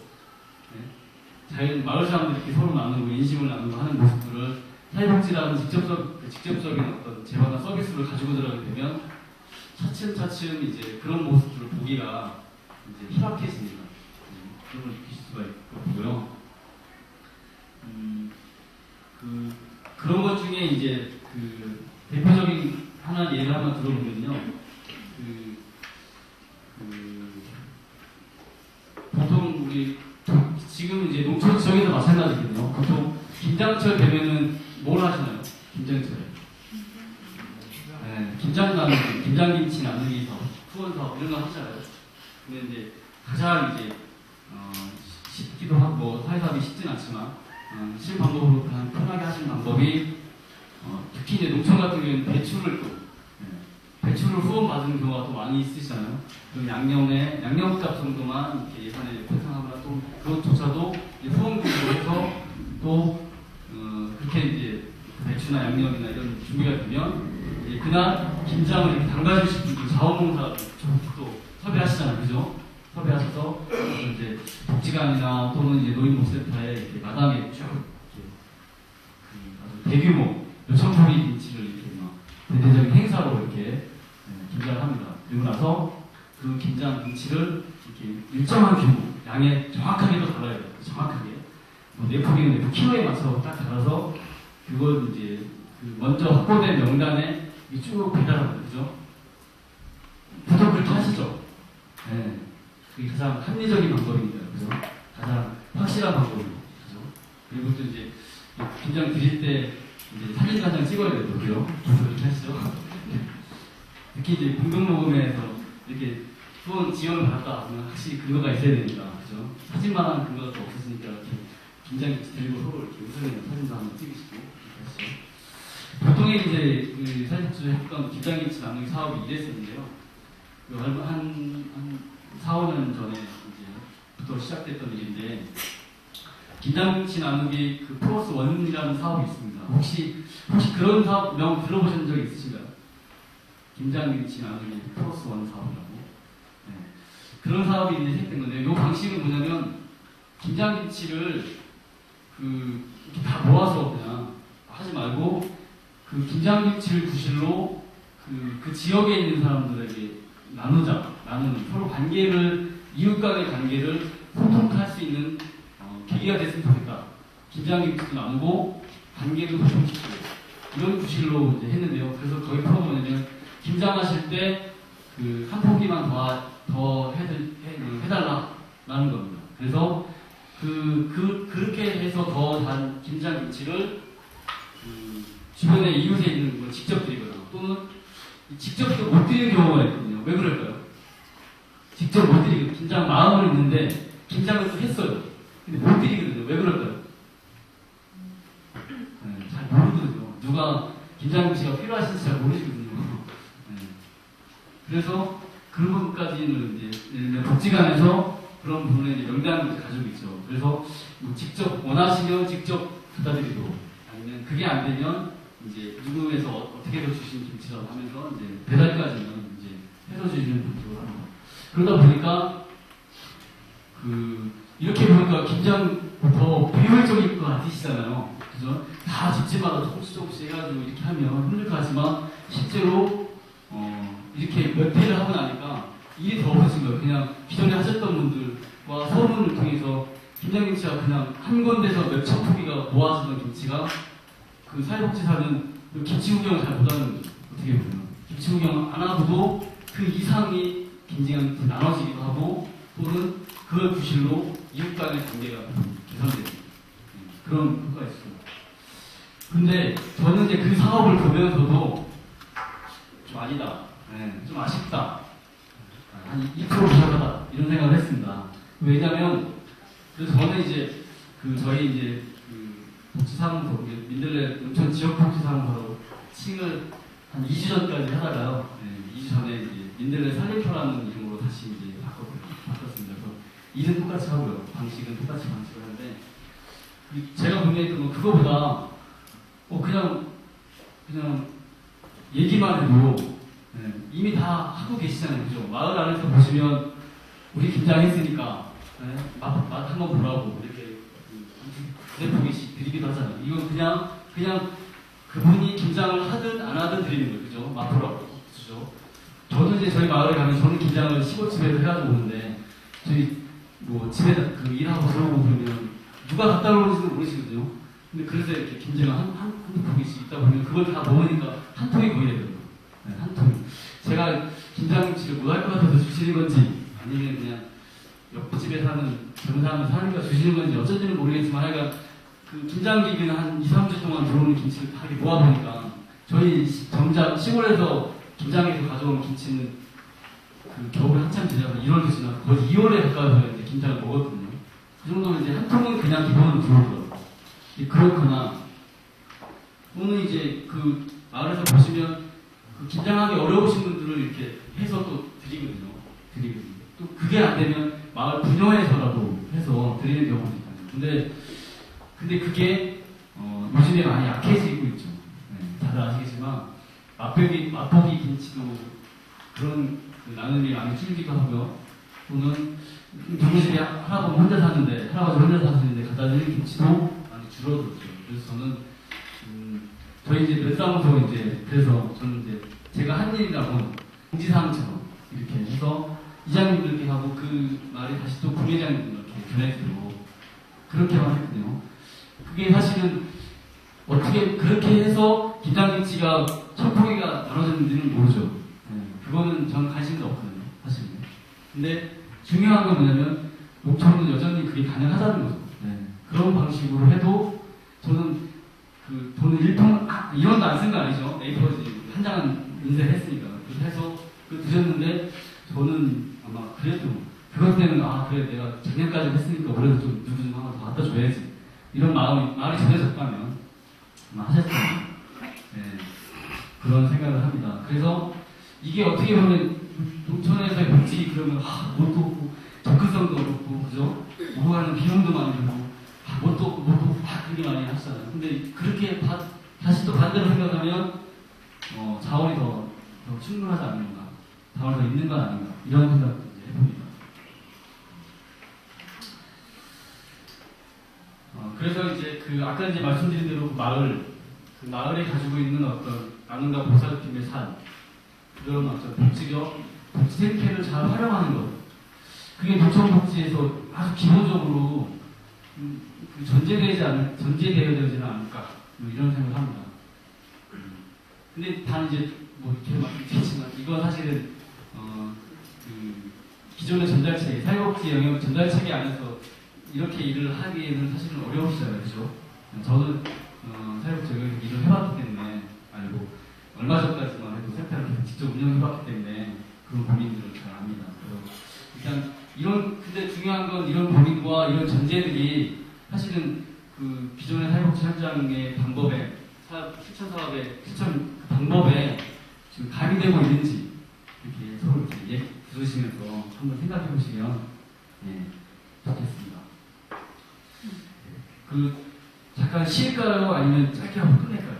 네? 마을 사람들이 이렇게 서로 나누고 인심을 나누고 하는 모습들을 사회복지라는 직접적인 어떤 재화나 서비스를 가지고 들어가게 되면 차츰 이제 그런 모습들을 보기가 이제 희박해집니다. 그런 걸 느끼실 수가 있고요. 그런 것 중에 이제 대표적인 하나 예를 한번 들어보면요. 보통 우리 지금 이제 농촌 지역에서 마찬가지거든요. 보통 김장철 되면은 뭘 하시나요? 김장철. 네, 김장김치 나누기 사업, 후원 사업 이런 거 하잖아요. 근데 이제 가장 이제 쉽기도 하고 사회사업이 쉽진 않지만 실 방법으로 그냥 편하게 하시는 방법이 특히 이제 농촌 같은 경우에는 배추를 후원받는 경우가 또 많이 있으시잖아요. 그럼 양념값 정도만 이렇게 예산에 편성하거나 또 그것조차도 후원금으로 해서 또 그렇게 이제 배추나 양념이나 이런 준비가 되면 이제 그날 김장을 이렇게 담가주실 분들 자원봉사 또 섭외하시잖아요, 그죠? 섭외하셔서 이제 복지관이나 또는 이제 노인복지센터에 이렇게 마당에 쭉 아주 대규모 요청포기 김치를 이렇게 막 대대적인 행사로 이렇게 김장을 합니다. 그리고 나서 그 김장 김치를 이렇게 일정한 규모, 양에 정확하게도 달아야 돼요. 정확하게. 뭐 내포기는 내포 키로에 맞춰서 딱 달아서 그걸 이제 그 먼저 확보된 명단에 쭉 배달합니다. 그죠? 보통 그렇게 하시죠? 네. 그게 가장 합리적인 방법입니다. 그죠? 가장 확실한 방법이죠. 그죠? 그리고 또 이제 김장 드실 때 이제 사진 한 장 찍어야 돼요. 그죠? 그렇게 하시죠? 특히 이제 공동모금에서 이렇게 후원 지원을 받았다 하면 확실히 근거가 있어야 되니까. 그죠? 사진만한 근거가 또 없었으니까 이렇게 김장김치 들고 서로 이렇게 웃으면서 사진도 한번 찍으시고 이렇게 하시죠. 보통의 이제 그 사진집에 했던 김장김치 나누기 사업이 이랬었는데요. 한 4, 5년 전에 이제부터 시작됐던 일인데, 김장김치 나누기 그 플러스 원이라는 사업이 있습니다. 혹시 그런 사업 명 들어보신 적 있으신가요? 김장김치 나누기 플러스 원 사업이라고. 네. 그런 사업이 이제 시작된 건데, 이 방식은 뭐냐면 김장김치를 이렇게 다 모아서 그냥 하지 말고 그 김장김치를 구실로 그 지역에 있는 사람들에게 나누는 서로 이웃 간의 관계를 소통할 수 있는 계기가 됐으면 좋겠다. 김장김치도 나누고 관계도 소통시키고 이런 구실로 이제 했는데요. 그래서 거기 프로가 뭐냐면 김장하실 때 그 한 포기만 더 해달라라는 겁니다. 그래서 그렇게 해서 더 단 김장김치를 주변에 이웃에 있는 걸 직접 드리거나 또는 직접 못 드리는 경우가 있거든요. 왜 그럴까요? 직접 못 드리거든요. 김장 마음은 있는데 김장을 또 했어요. 근데 못 드리거든요. 왜 그럴까요? 네, 잘 모르거든요. 누가 김장김치가 필요하신지 잘 모르시거든요. 네. 그래서 그런 부분까지는 이제 복지관에서 그런 부분에 이제 명단을 가지고 있죠. 그래서 뭐 직접 원하시면 직접 갖다 드리고 아니면 그게 안 되면 이제 누구에서 어떻게 더 주신 김치라고 하면서 이제 배달까지는 이제 해서 주시는 분들로 합니다. 그러다 보니까 이렇게 보니까 김장 더 비효율적일 것 같으시잖아요. 그죠? 다 집집마다 조금씩 해가지고 이렇게 하면 힘들 것 같지만 실제로 이렇게 몇 회를 하고 나니까 일이 더 없어진 거예요. 그냥 기존에 하셨던 분들과 소문을 통해서 김장김치가 그냥 한 군데서 몇천 포기가 모아지던 김치가 그 사회복지사는 김치 구경을 잘 못하는 거죠. 어떻게 보면 김치 구경 안 하고도 그 이상이 김치가 나눠지기도 하고 또는 그걸 구실로 이웃 간의 관계가 개선되는 그런 효과가 있습니다. 근데 저는 이제 그 사업을 보면서도 좀 아니다, 좀 아쉽다, 한 2% 부족하다 이런 생각을 했습니다. 왜냐하면 그래서 저는 이제 저희 이제 복지사무소 민들레 농촌 지역 복지사무소로 칭을 한 2주 전까지 하다가요. 2주 전에 이제 민들레 살림터라는 이름으로 다시 이제 바꿨습니다. 그래서 일은 똑같이 하고요. 방식은 똑같이 방식을 하는데 제가 보기에는 그거보다 그냥 얘기만 해도 이미 다 하고 계시잖아요. 그죠? 마을 안에서 보시면 우리 김장했으니까 맛 한번 보라고 이렇게 내포기씩 드리기도 하잖아요. 이건 그냥 그분이 김장을 하든 안 하든 드리는 거예요. 그죠? 맛보라고. 그죠? 저도 이제 저희 마을에 가면 저는 김장을 15집에서 해가지고 오는데 저희 뭐 집에 일하고 들어오고 그러면 누가 갖다 놓은지도 모르시거든요. 근데 그래서 이렇게 김장을 한 포기씩 있다 보면 그걸 다 먹으니까 한 통이 거의 되거든요. 한 통. 제가 김장김치를 못할 것 같아서 주시는 건지 아니면 그냥 옆집에 사는 정사하는 사람이가 주시는 건지 어쩐지는 모르겠지만 하여간 그 김장기기는 한 2, 3주 동안 들어오는 김치를 다 이렇게 모아보니까 저희 정작 시골에서 김장해서 가져온 김치는 겨울에 한참 지나서 1월도 지나서 거의 2월에 가까워서 이제 김장을 먹었거든요. 그 정도면 이제 한 통은 그냥 기본으로 들어오더라고요. 그렇거나 또는 이제 마을에서 보시면 김장하기 어려우신 분들을 이렇게 해서 또 드리거든요. 또 그게 안 되면 마을 분여해서라도 해서 드리는 경우도 있거든요. 근데 그게 요즘에 많이 약해지고 있죠. 다들 아시겠지만 맛보기 김치도 그런 나눔이 많이 줄기도 하고요. 또는 누구집에 할아버지 혼자 사시는데 갖다 드리는 김치도 많이 줄어들었죠. 그래서 저는 저희 이제 넷사무소 이제 그래서 저는 이제 제가 한 일이라고 공지사항처럼 이렇게 해서 이장님들께 하고 그 말이 다시 또 부회장님들께 전해드리고 그렇게만 했거든요. 그게 사실은 어떻게 그렇게 해서 김장김치가 천포기가 나눠졌는지는 모르죠. 네, 그거는 전 관심도 없거든요, 사실은. 근데 중요한 건 뭐냐면 목청은 여전히 그게 가능하다는 거죠. 네, 그런 방식으로 해도 저는 그 돈을 1원도 안 쓴 거 아니죠. A4지 한 장은 인쇄했으니까. 그래서 해서 그 드렸는데 저는 아마 그래도 그것 때문에 아 그래 내가 작년까지 했으니까 올해도 좀 누구 좀 하나 더 갖다 줘야지 이런 말이 전해졌다면 아마 하셨을 거예요. 네, 그런 생각을 합니다. 그래서 이게 어떻게 보면 농촌에서의 복지 그러면 뭣도 없고 접근성도 없고 그죠? 오고 가는 비용도 많이 들고 뭣도 없고 그렇게 많이 하시잖아요. 근데 그렇게 다시 또 반대로 생각하면 자원이 더 충분하지 않는가, 자원이 더 있는 건 아닌가 이런 생각도 이제 해봅니다. 그래서 이제 아까 이제 말씀드린 대로 그 마을에 가지고 있는 어떤 나눔과 봉사팀의 산 그런 어떤 복지 생태를 잘 활용하는 것 그게 농촌복지에서 아주 기본적으로 전제되어야 되지는 않을까 이런 생각을 합니다. 근데 단 이제 뭐 이렇게 말씀드리지만 이건 사실은 기존의 전달체계 사회복지 영역 전달체계 안에서 이렇게 일을 하기에는 사실은 어려우시잖아요, 그렇죠? 저는 사회복지 영역에서 일을 해봤기 때문에 알고 얼마 전까지만 해도 센터를 직접 운영해봤기 때문에 그런 고민들을 잘 압니다. 그래서 일단 근데 중요한 건 이런 고민과 이런 전제들이 사실은 그 기존의 사회복지 현장의 방법에 실천 사업의 실천 방법에 지금 가미되고 있는지 이렇게 서로 이렇게 들으시면서 한번 생각해 보시면 좋겠습니다. 잠깐 쉴까요? 아니면 짧게 하고 끝낼까요?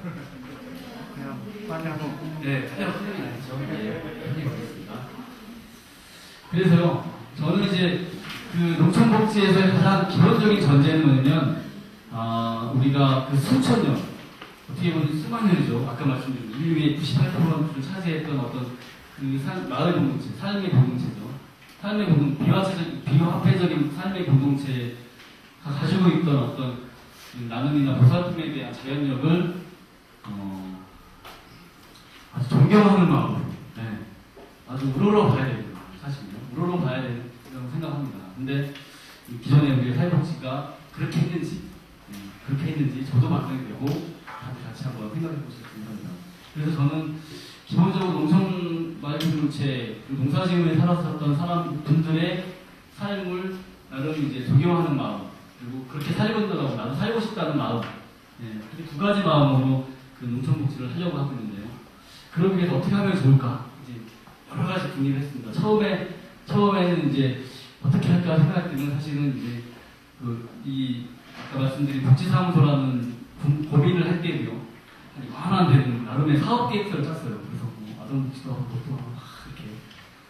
그냥 빨리 하고. 네, 빨리 하고 끝내면 아니죠. 끝내겠습니다. 그래서요, 저는 이제 농촌복지에서의 가장 기본적인 전제는 뭐냐면, 우리가 수천 년, 어떻게 보면 수만 년이죠. 아까 말씀드린 인류의 98%를 차지했던 어떤 마을 공동체, 삶의 공동체죠. 비화폐적인 삶의 공동체가 가지고 있던 어떤 나눔이나 보살핌에 대한 자연력을 아주 존경하는 마음으로, 아주 우러러봐야 됩니다. 사실요. 우러러봐야 된다고 생각합니다. 근데 기존에 우리 사회복지가 그렇게 했는지 저도 막상이 되고 다들 같이 한번 생각해 보셨으면 합니다. 그래서 저는 기본적으로 농촌 마을 공동체, 농사지음에 살았었던 사람분들의 삶을 나름 이제 존경하는 마음, 그리고 그렇게 살고있더라고 나도 살고 싶다는 마음, 그렇게 두 가지 마음으로 농촌복지를 하려고 하고 있는데요. 그러기 위해서 어떻게 하면 좋을까? 이제 여러 가지 궁리를 했습니다. 처음에는 이제 어떻게 할까 생각할 때는 사실은 이제 아까 말씀드린 복지사무소라는 고민을 할 때도요. 완화한 되는 나름의 사업 계획서를 짰어요. 그래서 아동복지도 하고 그것도 하고 이렇게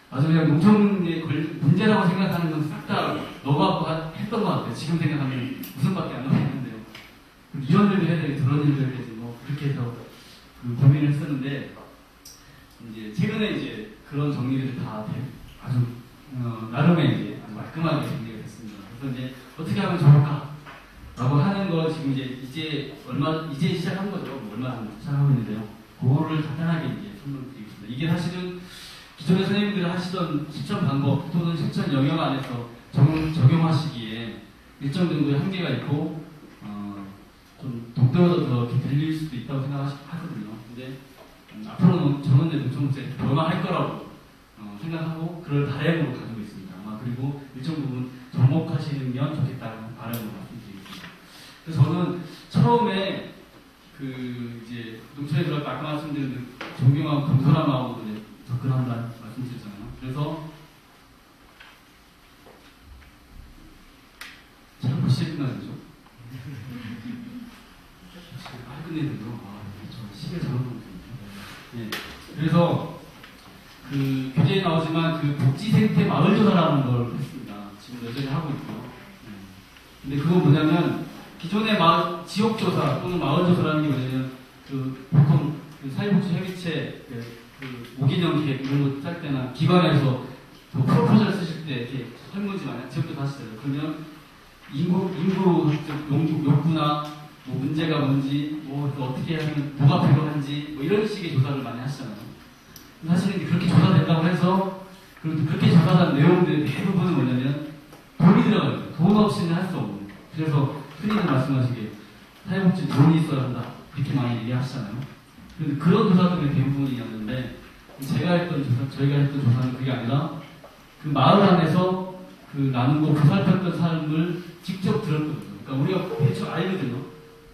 아주 그냥 농촌의 문제라고 생각하는 건 싹 다 넣어갖고 했던 것 같아요. 지금 생각하면 무슨밖에 안 나오는데요. 이런 일도 해야 되지 저런 일도 해야 되지 뭐 그렇게 해서 고민을 했었는데 이제 최근에 이제 그런 정리들이 다 아주 나름의 이제 아주 말끔하게 정리가 됐습니다. 그래서 이제 어떻게 하면 좋을까? 라고 하는 거 지금 이제 시작한 거죠. 뭐 얼마 전에 시작하고 있는데요. 그거를 간단하게 이제 설명드리겠습니다. 이게 사실은 기존의 선생님들이 하시던 실천 방법 또는 실천 영역 안에서 적용하시기에 일정 정도의 한계가 있고 좀 독특해서 이렇게 들릴 수도 있다고 생각하거든요. 근데 앞으로는 저는 이제 농촌복지에 변화할 거라고 생각하고 그럴 바람으로 가지고 있습니다. 그리고 일정 부분 접목하시면 좋겠다는 바람으로 말씀드리겠습니다. 그래서 저는 처음에 이제 농촌에 들어갈 아까 말씀드린 존경하고 겸손한 마음으로 이제 접근한다는 말씀드렸잖아요. 그래서 제가 몇 시에 끝나야 되죠? 끝내야 되죠? 저 시계 잘못하고 있거든요. 그래서 교재에 나오지만 복지생태 마을조사라는 걸 했습니다. 지금 여전히 하고 있고요. 근데 그건 뭐냐면 기존의 지역조사 또는 마을조사라는 게 뭐냐면 보통 사회복지 협의체 오기념 계획 이런 거 짤 때나 기관에서 프로포절 쓰실 때 이렇게 설문지 많이 지역도 하시잖아요. 그러면 인구 욕구나 뭐 문제가 뭔지 뭐 어떻게 하면 뭐가 필요한지 뭐 이런 식의 조사를 많이 하시잖아요. 사실은 그렇게 조사된다고 해서 그렇게 조사한 내용들의 대부분은 뭐냐면 돈이 들어가요. 돈 없이는 할 수 없는. 그래서 흔히들 말씀하시기에 사회복지 돈이 있어야 한다 이렇게 많이 얘기하시잖아요. 그런데 그런 조사들의 대부분이었는데 저희가 했던 조사는 그게 아니라 그 마을 안에서 나누고 보살폈던 사람을 직접 들었거든요. 그러니까 우리가 대충 알거든요.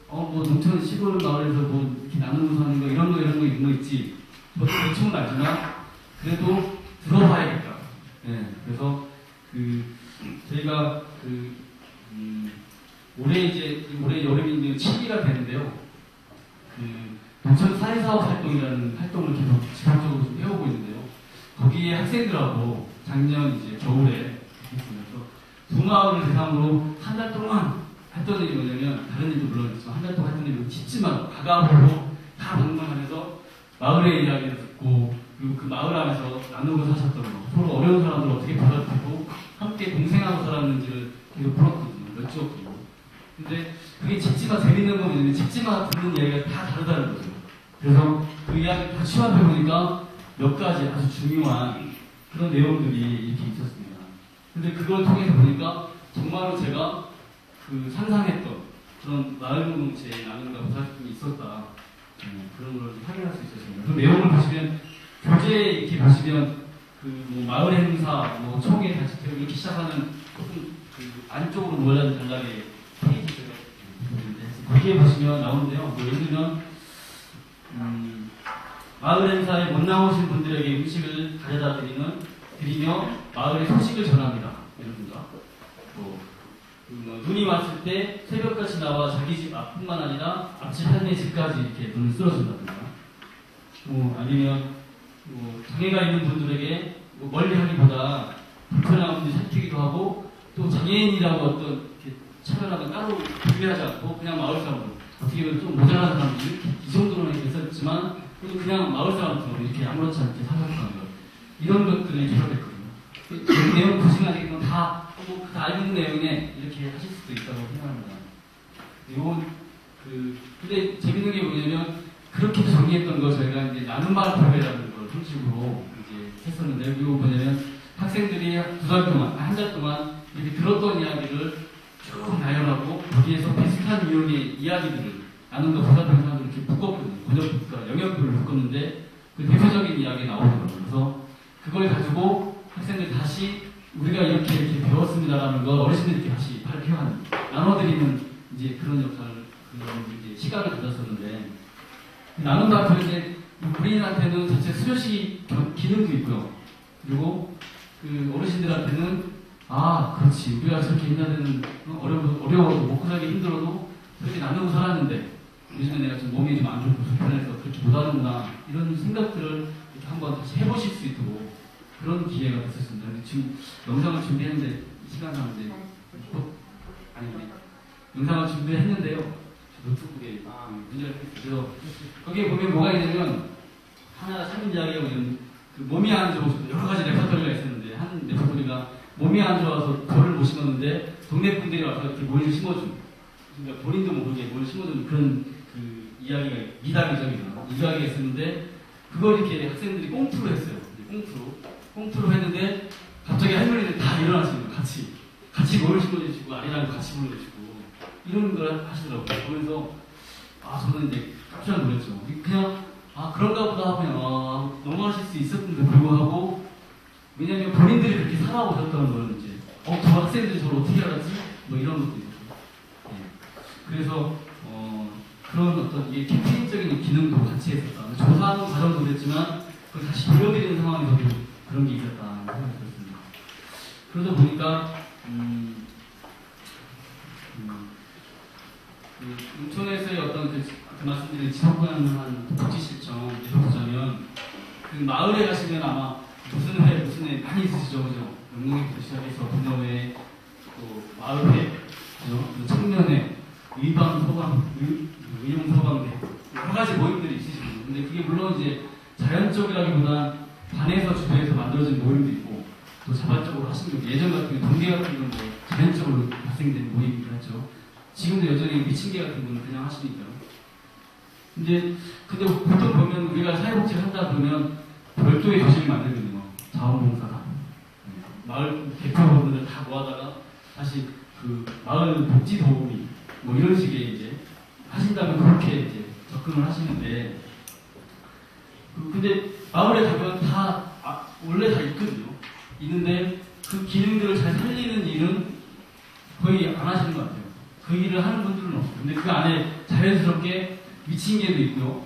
뭐 농촌 시골 마을에서 뭐 이렇게 나누고 사는 거 이런 거 이런 거 있지. 저도 대충은 알지만 그래도 들어봐야겠다. 네, 그래서 저희가 올해 여름이 이제 7기가 되는데요. 농촌 사회사업 활동이라는 활동을 계속 지속적으로 좀 해오고 있는데요. 거기에 학생들하고 작년 이제 겨울에 그래서 두 마을을 대상으로 한 달 동안 했던 일이 뭐냐면 다른 일도 물론 있지만 한 달 동안 했던 일이 집집마다 가가보고 다 방문하면서 마을의 이야기를 듣고 그리고 그 마을 안에서 나누고 사셨던 거 서로 어려운 사람들 어떻게 보살피고 함께 동생하고 살았는지를 계속 풀었거든요. 여쭈었거든요. 근데 그게 집집마다 재밌는 건 있는데 집집마다 듣는 이야기가 다 다르다는 거죠. 그래서 그 이야기를 다 취합해보니까 몇 가지 아주 중요한 그런 내용들이 이렇게 있었습니다. 근데 그걸 통해서 보니까 정말로 제가 상상했던 그런 마을 공동체의 나눔과 보살핌이 있었다. 그런 걸 확인할 수 있었습니다. 그 내용을 보시면 교재에 이렇게 보시면 뭐 마을 행사, 뭐 총회 단체회 이렇게 시작하는 조금 안쪽으로 모여진 단락의 페이지가 있는데 거기에 보시면 나오는데요. 뭐 예를 들면 마을 행사에 못 나오신 분들에게 음식을 가져다 드리며 마을의 소식을 전합니다. 이런가. 눈이 왔을 때 새벽같이 나와 자기 집 앞뿐만 아니라 앞집 할매 집까지 이렇게 눈을 쓸어준다든가. 아니면 장애가 있는 분들에게 멀리 하기보다 불편한 분들 살피기도 하고 또 장애인이라고 어떤 이렇게 차별하거나 따로 분리하지 않고 그냥 마을 사람으로 어떻게 보면 좀 모자란 사람들이 이 정도로는 있었지만 그냥 마을 사람처럼 이렇게 아무렇지 않게 살아가는 것 이런 것들이 결합됐거든요. 그 내용 보시면 알겠지만 다 알고 있는 내용에 이렇게 하실 수도 있다고 생각합니다. 근데 재밌는 게 뭐냐면 그렇게 정리했던 거 저희가 이제 나눔 발표회라는 걸 형식으로 이제 했었는데 그리고 뭐냐면 학생들이 한 달 동안 이렇게 들었던 이야기를 쭉 나열하고 거기에서 비슷한 유형의 이야기들을 나눔과 보살펴 사람들을 이렇게 묶었거든요. 그러니까 영역별로 묶었는데 그 대표적인 이야기 나오더라고요. 그래서 그걸 가지고 학생들 다시 우리가 이렇게 배웠습니다라는 걸 어르신들께 다시 발표하는, 나눠드리는 이제 그런 역할을, 그런 이제 시간을 가졌었는데, 나눔 발표 이제 우리한테는 자체 수료식 기능도 있고요. 그리고 그 어르신들한테는 그렇지. 우리가 저렇게 옛날에는 어려워도 먹고 살기 힘들어도 그렇게 나누고 살았는데 요즘에 내가 좀 몸이 좀 안 좋고 불편해서 그렇게 못하는구나. 이런 생각들을 이렇게 한번 다시 해보실 수 있도록 그런 기회가 됐었습니다. 근데 지금 영상을 준비했는데 시간상 이제 영상을 준비했는데요. 노트북에 문제가 있어서 거기에 보면 뭐가 있냐면 하나 사진 이야기가 보면 그 몸이 안 좋아서 여러 가지 레퍼토리가 있었는데 한 레퍼토리가 몸이 안 좋아서 돌을 못 심었는데 동네 분들이 와서 이렇게 모이를 심어준, 그러니까 본인도 모르게 모이를 심어준 그런 그 이야기가 미담이죠. 이야기가 있었는데 그걸 이렇게 학생들이 꽁투로 했어요. 꽁투로 했는데 갑자기 할머니들 다 일어나시는 거예요. 같이 모이를 심어주시고 아리랑도 같이 불러주시고 이런 걸 하시더라고요. 보면서 저는 이제 깜짝 놀랐죠. 그냥 그런가 보다 하면 넘어가실 수 있었는데 불구하고, 왜냐면 본인들이 그렇게 살아오셨다는 걸 이제 저 학생들이 저를 어떻게 알았지? 뭐 이런 것도 있고. 그래서 그런 어떤 이게 캠페인적인 기능도 같이 했었다. 조사하는 과정도 그랬지만 그걸 다시 보여드리는 상황에서도 그런 게 있었다 생각이 들었습니다. 그러다 보니까 농촌에서의 어떤 그 말씀드린 지속가능한 복지 실정을 보자면 그 마을에 가시면 아마 무슨 회 많이 있으시죠, 그죠? 영농회부터 시작해서 분녀회, 또 마을회, 그죠? 청년회, 의용 소방대, 여러 가지 모임들이 있으시고, 근데 그게 물론 이제 자연적이라기보다 반에서 주도해서 만들어진 모임도 있고, 또 자발적으로 하신 거, 예전 같은 동계 같은 건 뭐 자연적으로 발생된 모임이긴 하죠. 지금도 여전히 미친개 같은 건 그냥 하시니까요. 근데 보통 보면 우리가 사회복지를 한다 그러면 별도의 조직을 만들거든요. 자원봉사가. 마을 대표분들 다 모아다가 다시 그 마을 복지 도우미 뭐 이런 식의 이제 하신다면 그렇게 이제 접근을 하시는데 근데 마을에 가면 다 원래 다 있거든요. 있는데 그 기능들을 잘 살리는 일은 거의 안 하시는 것 같아요. 그 일을 하는 분들은 없어요. 근데 그 안에 자연스럽게 미친 개도 있고요.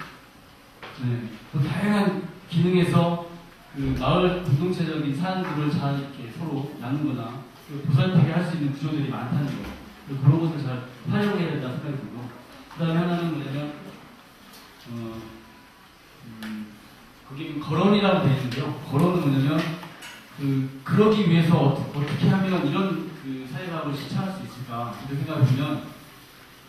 네. 또 다양한 기능에서 그 마을 공동체적인 사안들을 잘 이렇게 서로 나누거나 보살피게 할 수 있는 구조들이 많다는 거. 그런 것을 잘 활용해야 된다 생각이 들고. 그 다음에 하나는 뭐냐면, 거기 거론이라고 되어 있는데요. 거론은 뭐냐면, 그러기 위해서 어떻게 하면 이런 그 사회과학을 실천할 수 있을까. 이렇게 생각해보면,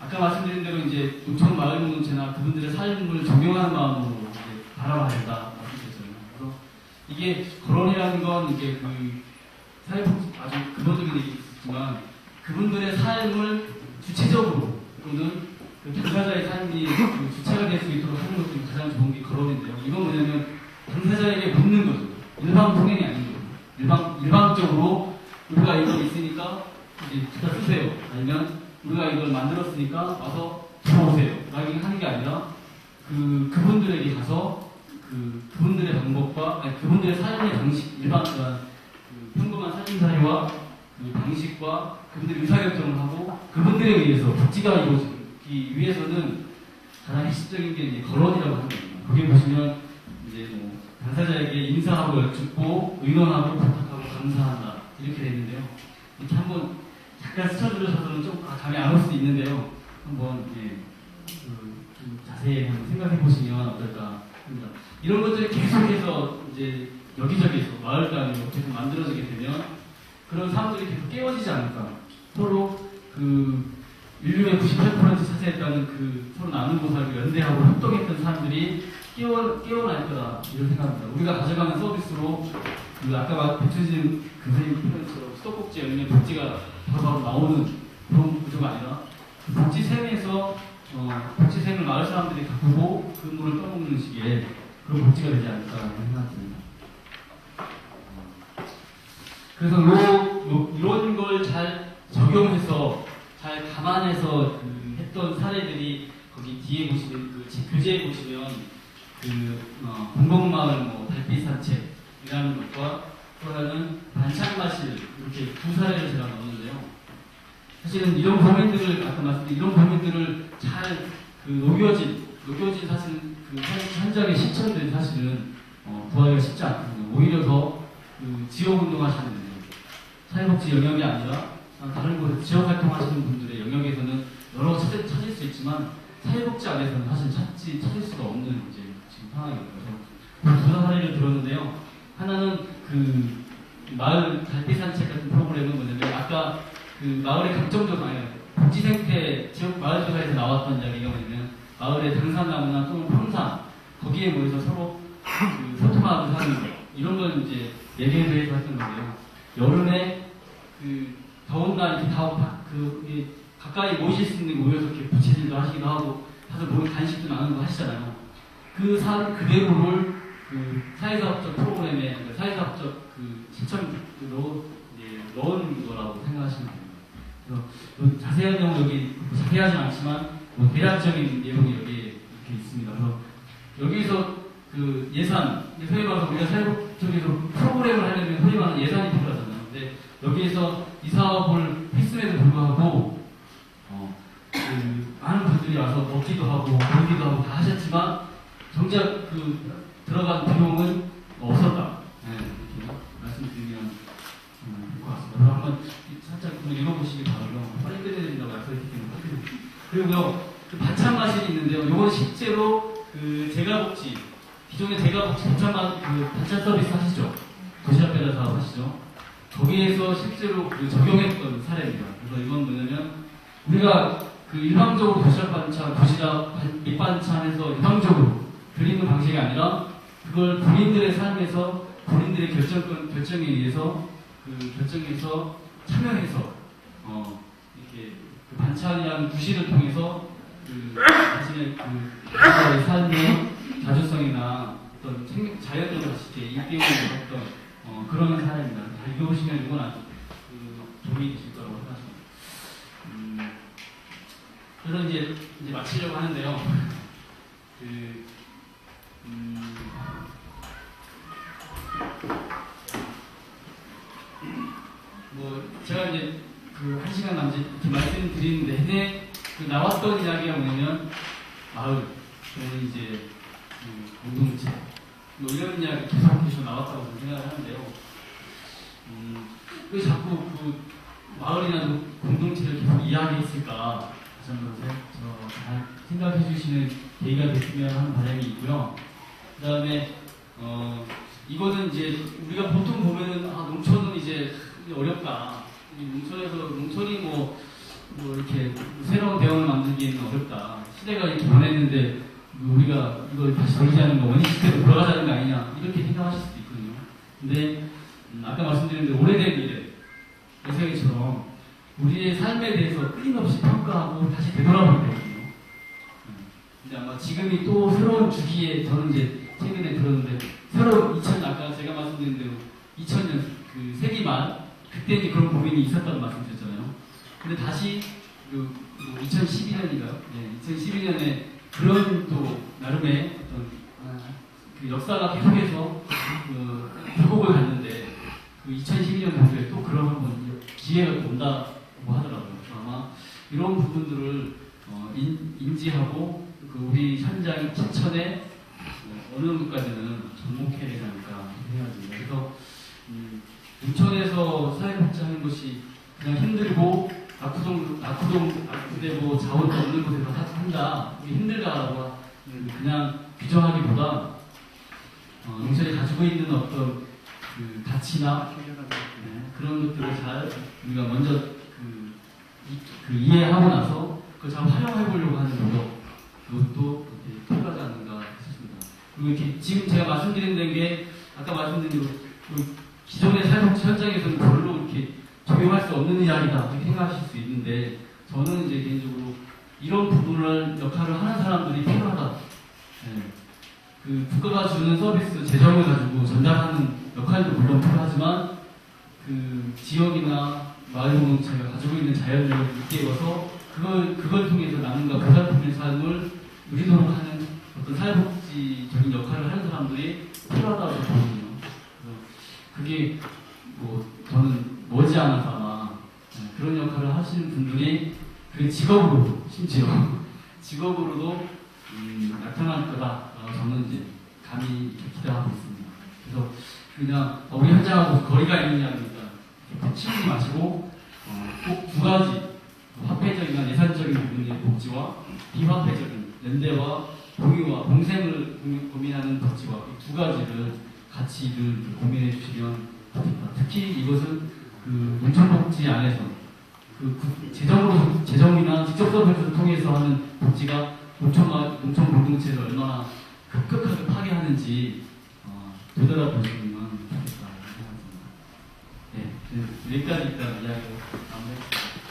아까 말씀드린 대로 이제 농촌 마을 공동체나 그분들의 삶을 존경하는 마음으로 이제 바라봐야 된다. 말씀드렸잖아요. 그래서 이게 거론이라는 건 이게 그 사회복지 아주 근본적인 얘기지만 그분들의 삶을 주체적으로 또는 그 당사자의 삶이 그 주체가 될 수 있도록 하는 것 중에 가장 좋은 게 거론인데요. 이건 뭐냐면 당사자에게 묻는 거죠. 일방 통행이 아닌 거죠. 일방적으로 우리가 이거 있으니까 이제 기타 쓰세요. 아니면 우리가 이걸 만들었으니까 와서 들어오세요. 라고 하는 게 아니라 그분들에게 가서 그분들의 방법과 그분들의 삶의 방식, 평범한 삶사회와 그 방식과 그분들이 의사결정을 하고 그분들에 의해서 복지가 이루어지기 위해서는 가장 핵심적인 게 이제 거론이라고 하는 겁니다. 거기에 보시면 이제 뭐 당사자에게 인사하고 여쭙고 의논하고 부탁하고 감사한다 이렇게 되어 있는데요. 이렇게 한번 잠깐 스쳐들으셔서는 좀 감이 안 올 수도 있는데요. 한번 좀 자세히 한번 생각해 보시면 어떨까 합니다. 이런 것들이 계속해서 이제 여기저기서 마을 단위로 계속 만들어지게 되면 그런 사람들이 계속 깨어지지 않을까. 서로 인류의 98% 차지했다는 서로 나눈 보살을 연대하고 협동했던 사람들이 깨어날 거다 이런 생각합니다. 우리가 가져가는 서비스로 아까 백춘진 선생님 표현처럼 수도꼭지 열면 복지가 바로 나오는 그런 구조가 아니라 복지샘에서 복지샘을 마을 사람들이 가꾸고 그 물을 떠먹는 식의 그런 복지가 되지 않을까라는 생각이 듭니다. 그래서 이런 걸 잘 적용해서 잘 감안해서 했던 사례들이 거기 뒤에 보시면 교재에 보시면 공공마을 달빛 산책이라는 것과 또 하나는 반찬마실 이렇게 두 사례를 제가 넣었는데요. 사실은 이런 범인들을 아까 말씀드린 이런 범인들을 잘 녹여진 사실은 현장에 실천된 사실은 구하기가 쉽지 않거든요. 오히려 더 지역운동하시는 분들 사회복지 영역이 아니라 다른 곳에 지역활동하시는 분들의 영역에서는 여러 찾을 수 있지만 사회복지 안에서는 사실 찾을 수가 없는 이제 지금 상황이에요. 두 사례를 들었는데요. 하나는 마을 달빛 산책 같은 프로그램은 뭐냐면 아까 마을의 강점적으로 복지 생태 지역 마을 조사에서 나왔던 이야기가 뭐냐면 마을의 당산나무나 또는 평산 거기에 모여서 서로 소통하고 하는 거 이런 걸 이제 얘기해서 했던 건데요. 여름에 더운 날 이렇게 가까이 모이실 수 있는 모여서 이렇게 부채질도 하시기도 하고 다들 모이 간식도 나누고 하시잖아요. 그 사람 그대로를 사회사업적 프로그램에 사회사업적 실천으로 넣은 거라고 생각하시면 됩니다. 그래서 자세한 내용 여기 자세하진 않지만 대략적인 내용이 여기 이렇게 있습니다. 그래서 여기서 예산, 소위 말해서 우리가 사회복지에서 프로그램을 하려면 소위 말하는 예산이 필요하잖아요. 근데 여기에서 이 사업을 했음에도 불구하고 많은 분들이 와서 먹기도 하고 보기도 하고 다 하셨지만 정작 들어간 비용은 없었다. 네, 이렇게 말씀드리면 될 것 같습니다. 그럼 한번 살짝 읽어보시기 바라고요. 빨리 끝내야 된다고 약속했기 때문에. 그리고요, 반찬마실이 있는데요. 이건 실제로 재가복지, 기존의 재가복지 반찬 서비스 하시죠? 도시락 배달 사업 하시죠? 거기에서 실제로 적용했던 사례입니다. 그래서 이건 뭐냐면 우리가 그 일방적으로 도시락 반찬, 밑반찬에서 일방적으로 드리는 방식이 아니라 그걸 본인들의 삶에서 본인들의 결정에 의해서 그 결정에서 참여해서 이렇게 그 반찬이라는 구실을 통해서 그 자신의 그 삶의 자주성이나 어떤 자연적으로 다시 이렇게 일깨우는 어떤 그런 사람입니다. 잘 읽어보시면 이건 아주 도움이 되실 거라고 생각합니다. 그래서 이제 마치려고 하는데요. 제가 이제 그 1시간 남짓 이렇게 말씀드리는 내내 나왔던 이야기가 뭐냐면 마을, 또는 이제 공동체, 뭐 이런 이야기 계속 나왔다고 저는 생각을 하는데요. 왜 자꾸 그 마을이나 공동체를 계속 이야기했을까? 다시 한번 잘 생각해 주시는 계기가 됐으면 하는 바람이 있고요. 그 다음에, 이거는 이제 우리가 보통 보면은, 농촌은 이제 어렵다. 농촌이 뭐 이렇게 새로운 대원을 만들기에는 어렵다. 시대가 이렇게 변했는데, 우리가 이걸 다시 돌리자는 거, 원인 시대로 돌아가자는 거 아니냐. 이렇게 생각하실 수도 있거든요. 근데, 아까 말씀드린 대로 오래된 미래, 에세이처럼 우리의 삶에 대해서 끊임없이 평가하고 다시 되돌아보게 되거든요. 근데 아마 지금이 또 새로운 주기에 저는 이제 최근에 들었는데 새로운 아까 제가 말씀드린 대로 2000년 그 세기 말 그때 이제 그런 고민이 있었다는 말씀드렸잖아요. 근데 다시 2012년인가요? 네, 2012년에 그런 또 나름의 어떤 그 역사가 계속해서 회복을 갔는데 그 2012년 당시에 또 그런 한번 기회가 온다고 하더라고요. 아마 이런 부분들을 인지하고 그 우리 현장 실천에 어느 정도까지는 접목해야 되지 않을까 생각합니다. 그래서 농촌에서 사회복지하는 것이 그냥 힘들고 아프되고 자원도 없는 곳에서 한다, 힘들다라고 그냥 규정하기보다 농촌이 가지고 있는 어떤 그 가치나 그런 것들을 잘 우리가 먼저 이해하고 나서 그걸 잘 활용해 보려고 하는 노력, 그것도 필요하지 않는가 싶습니다. 그리고 이렇게 지금 제가 말씀드린 게 아까 말씀드린 대로 기존의 삶 현장에서는 별로 이렇게 적용할 수 없는 이야기다 이렇게 생각하실 수 있는데 저는 이제 개인적으로 이런 부분을 역할을 하는 사람들이 필요하다. 그 국가가 주는 서비스 재정을 가지고 전달하는 역할도 물론 필요하지만 그 지역이나 마을 공동체가 가지고 있는 자연을 일깨워서 그걸 통해서 남과 보살피는 삶을 누리도록 하는 어떤 사회복지적인 역할을 하는 사람들이 필요하다고 보거든요. 그게 저는 머지않아서 아마 그런 역할을 하시는 분들이 그 직업으로 심지어 직업으로도 나타날 거다라고 저는 이제 감히 기대하고 있습니다. 그래서 그냥 우리 현장하고 거리가 있는 이야기니까 치우지 마시고 꼭 두 가지 화폐적이나 예산적인 부분의 복지와 비화폐적인 연대와 공유와 공생을 고민하는 복지와 이 두 가지를 같이 고민해 주시면 좋겠다. 특히 이것은 그 농촌복지 안에서 재정이나 직접 서비스를 통해서 하는 복지가 농촌 공동체를 얼마나 급격하게 파괴하는지 되돌아보시면 좋겠다 생각합니다. 네, 여기까지 일단 이야기를 마무리하겠습니다.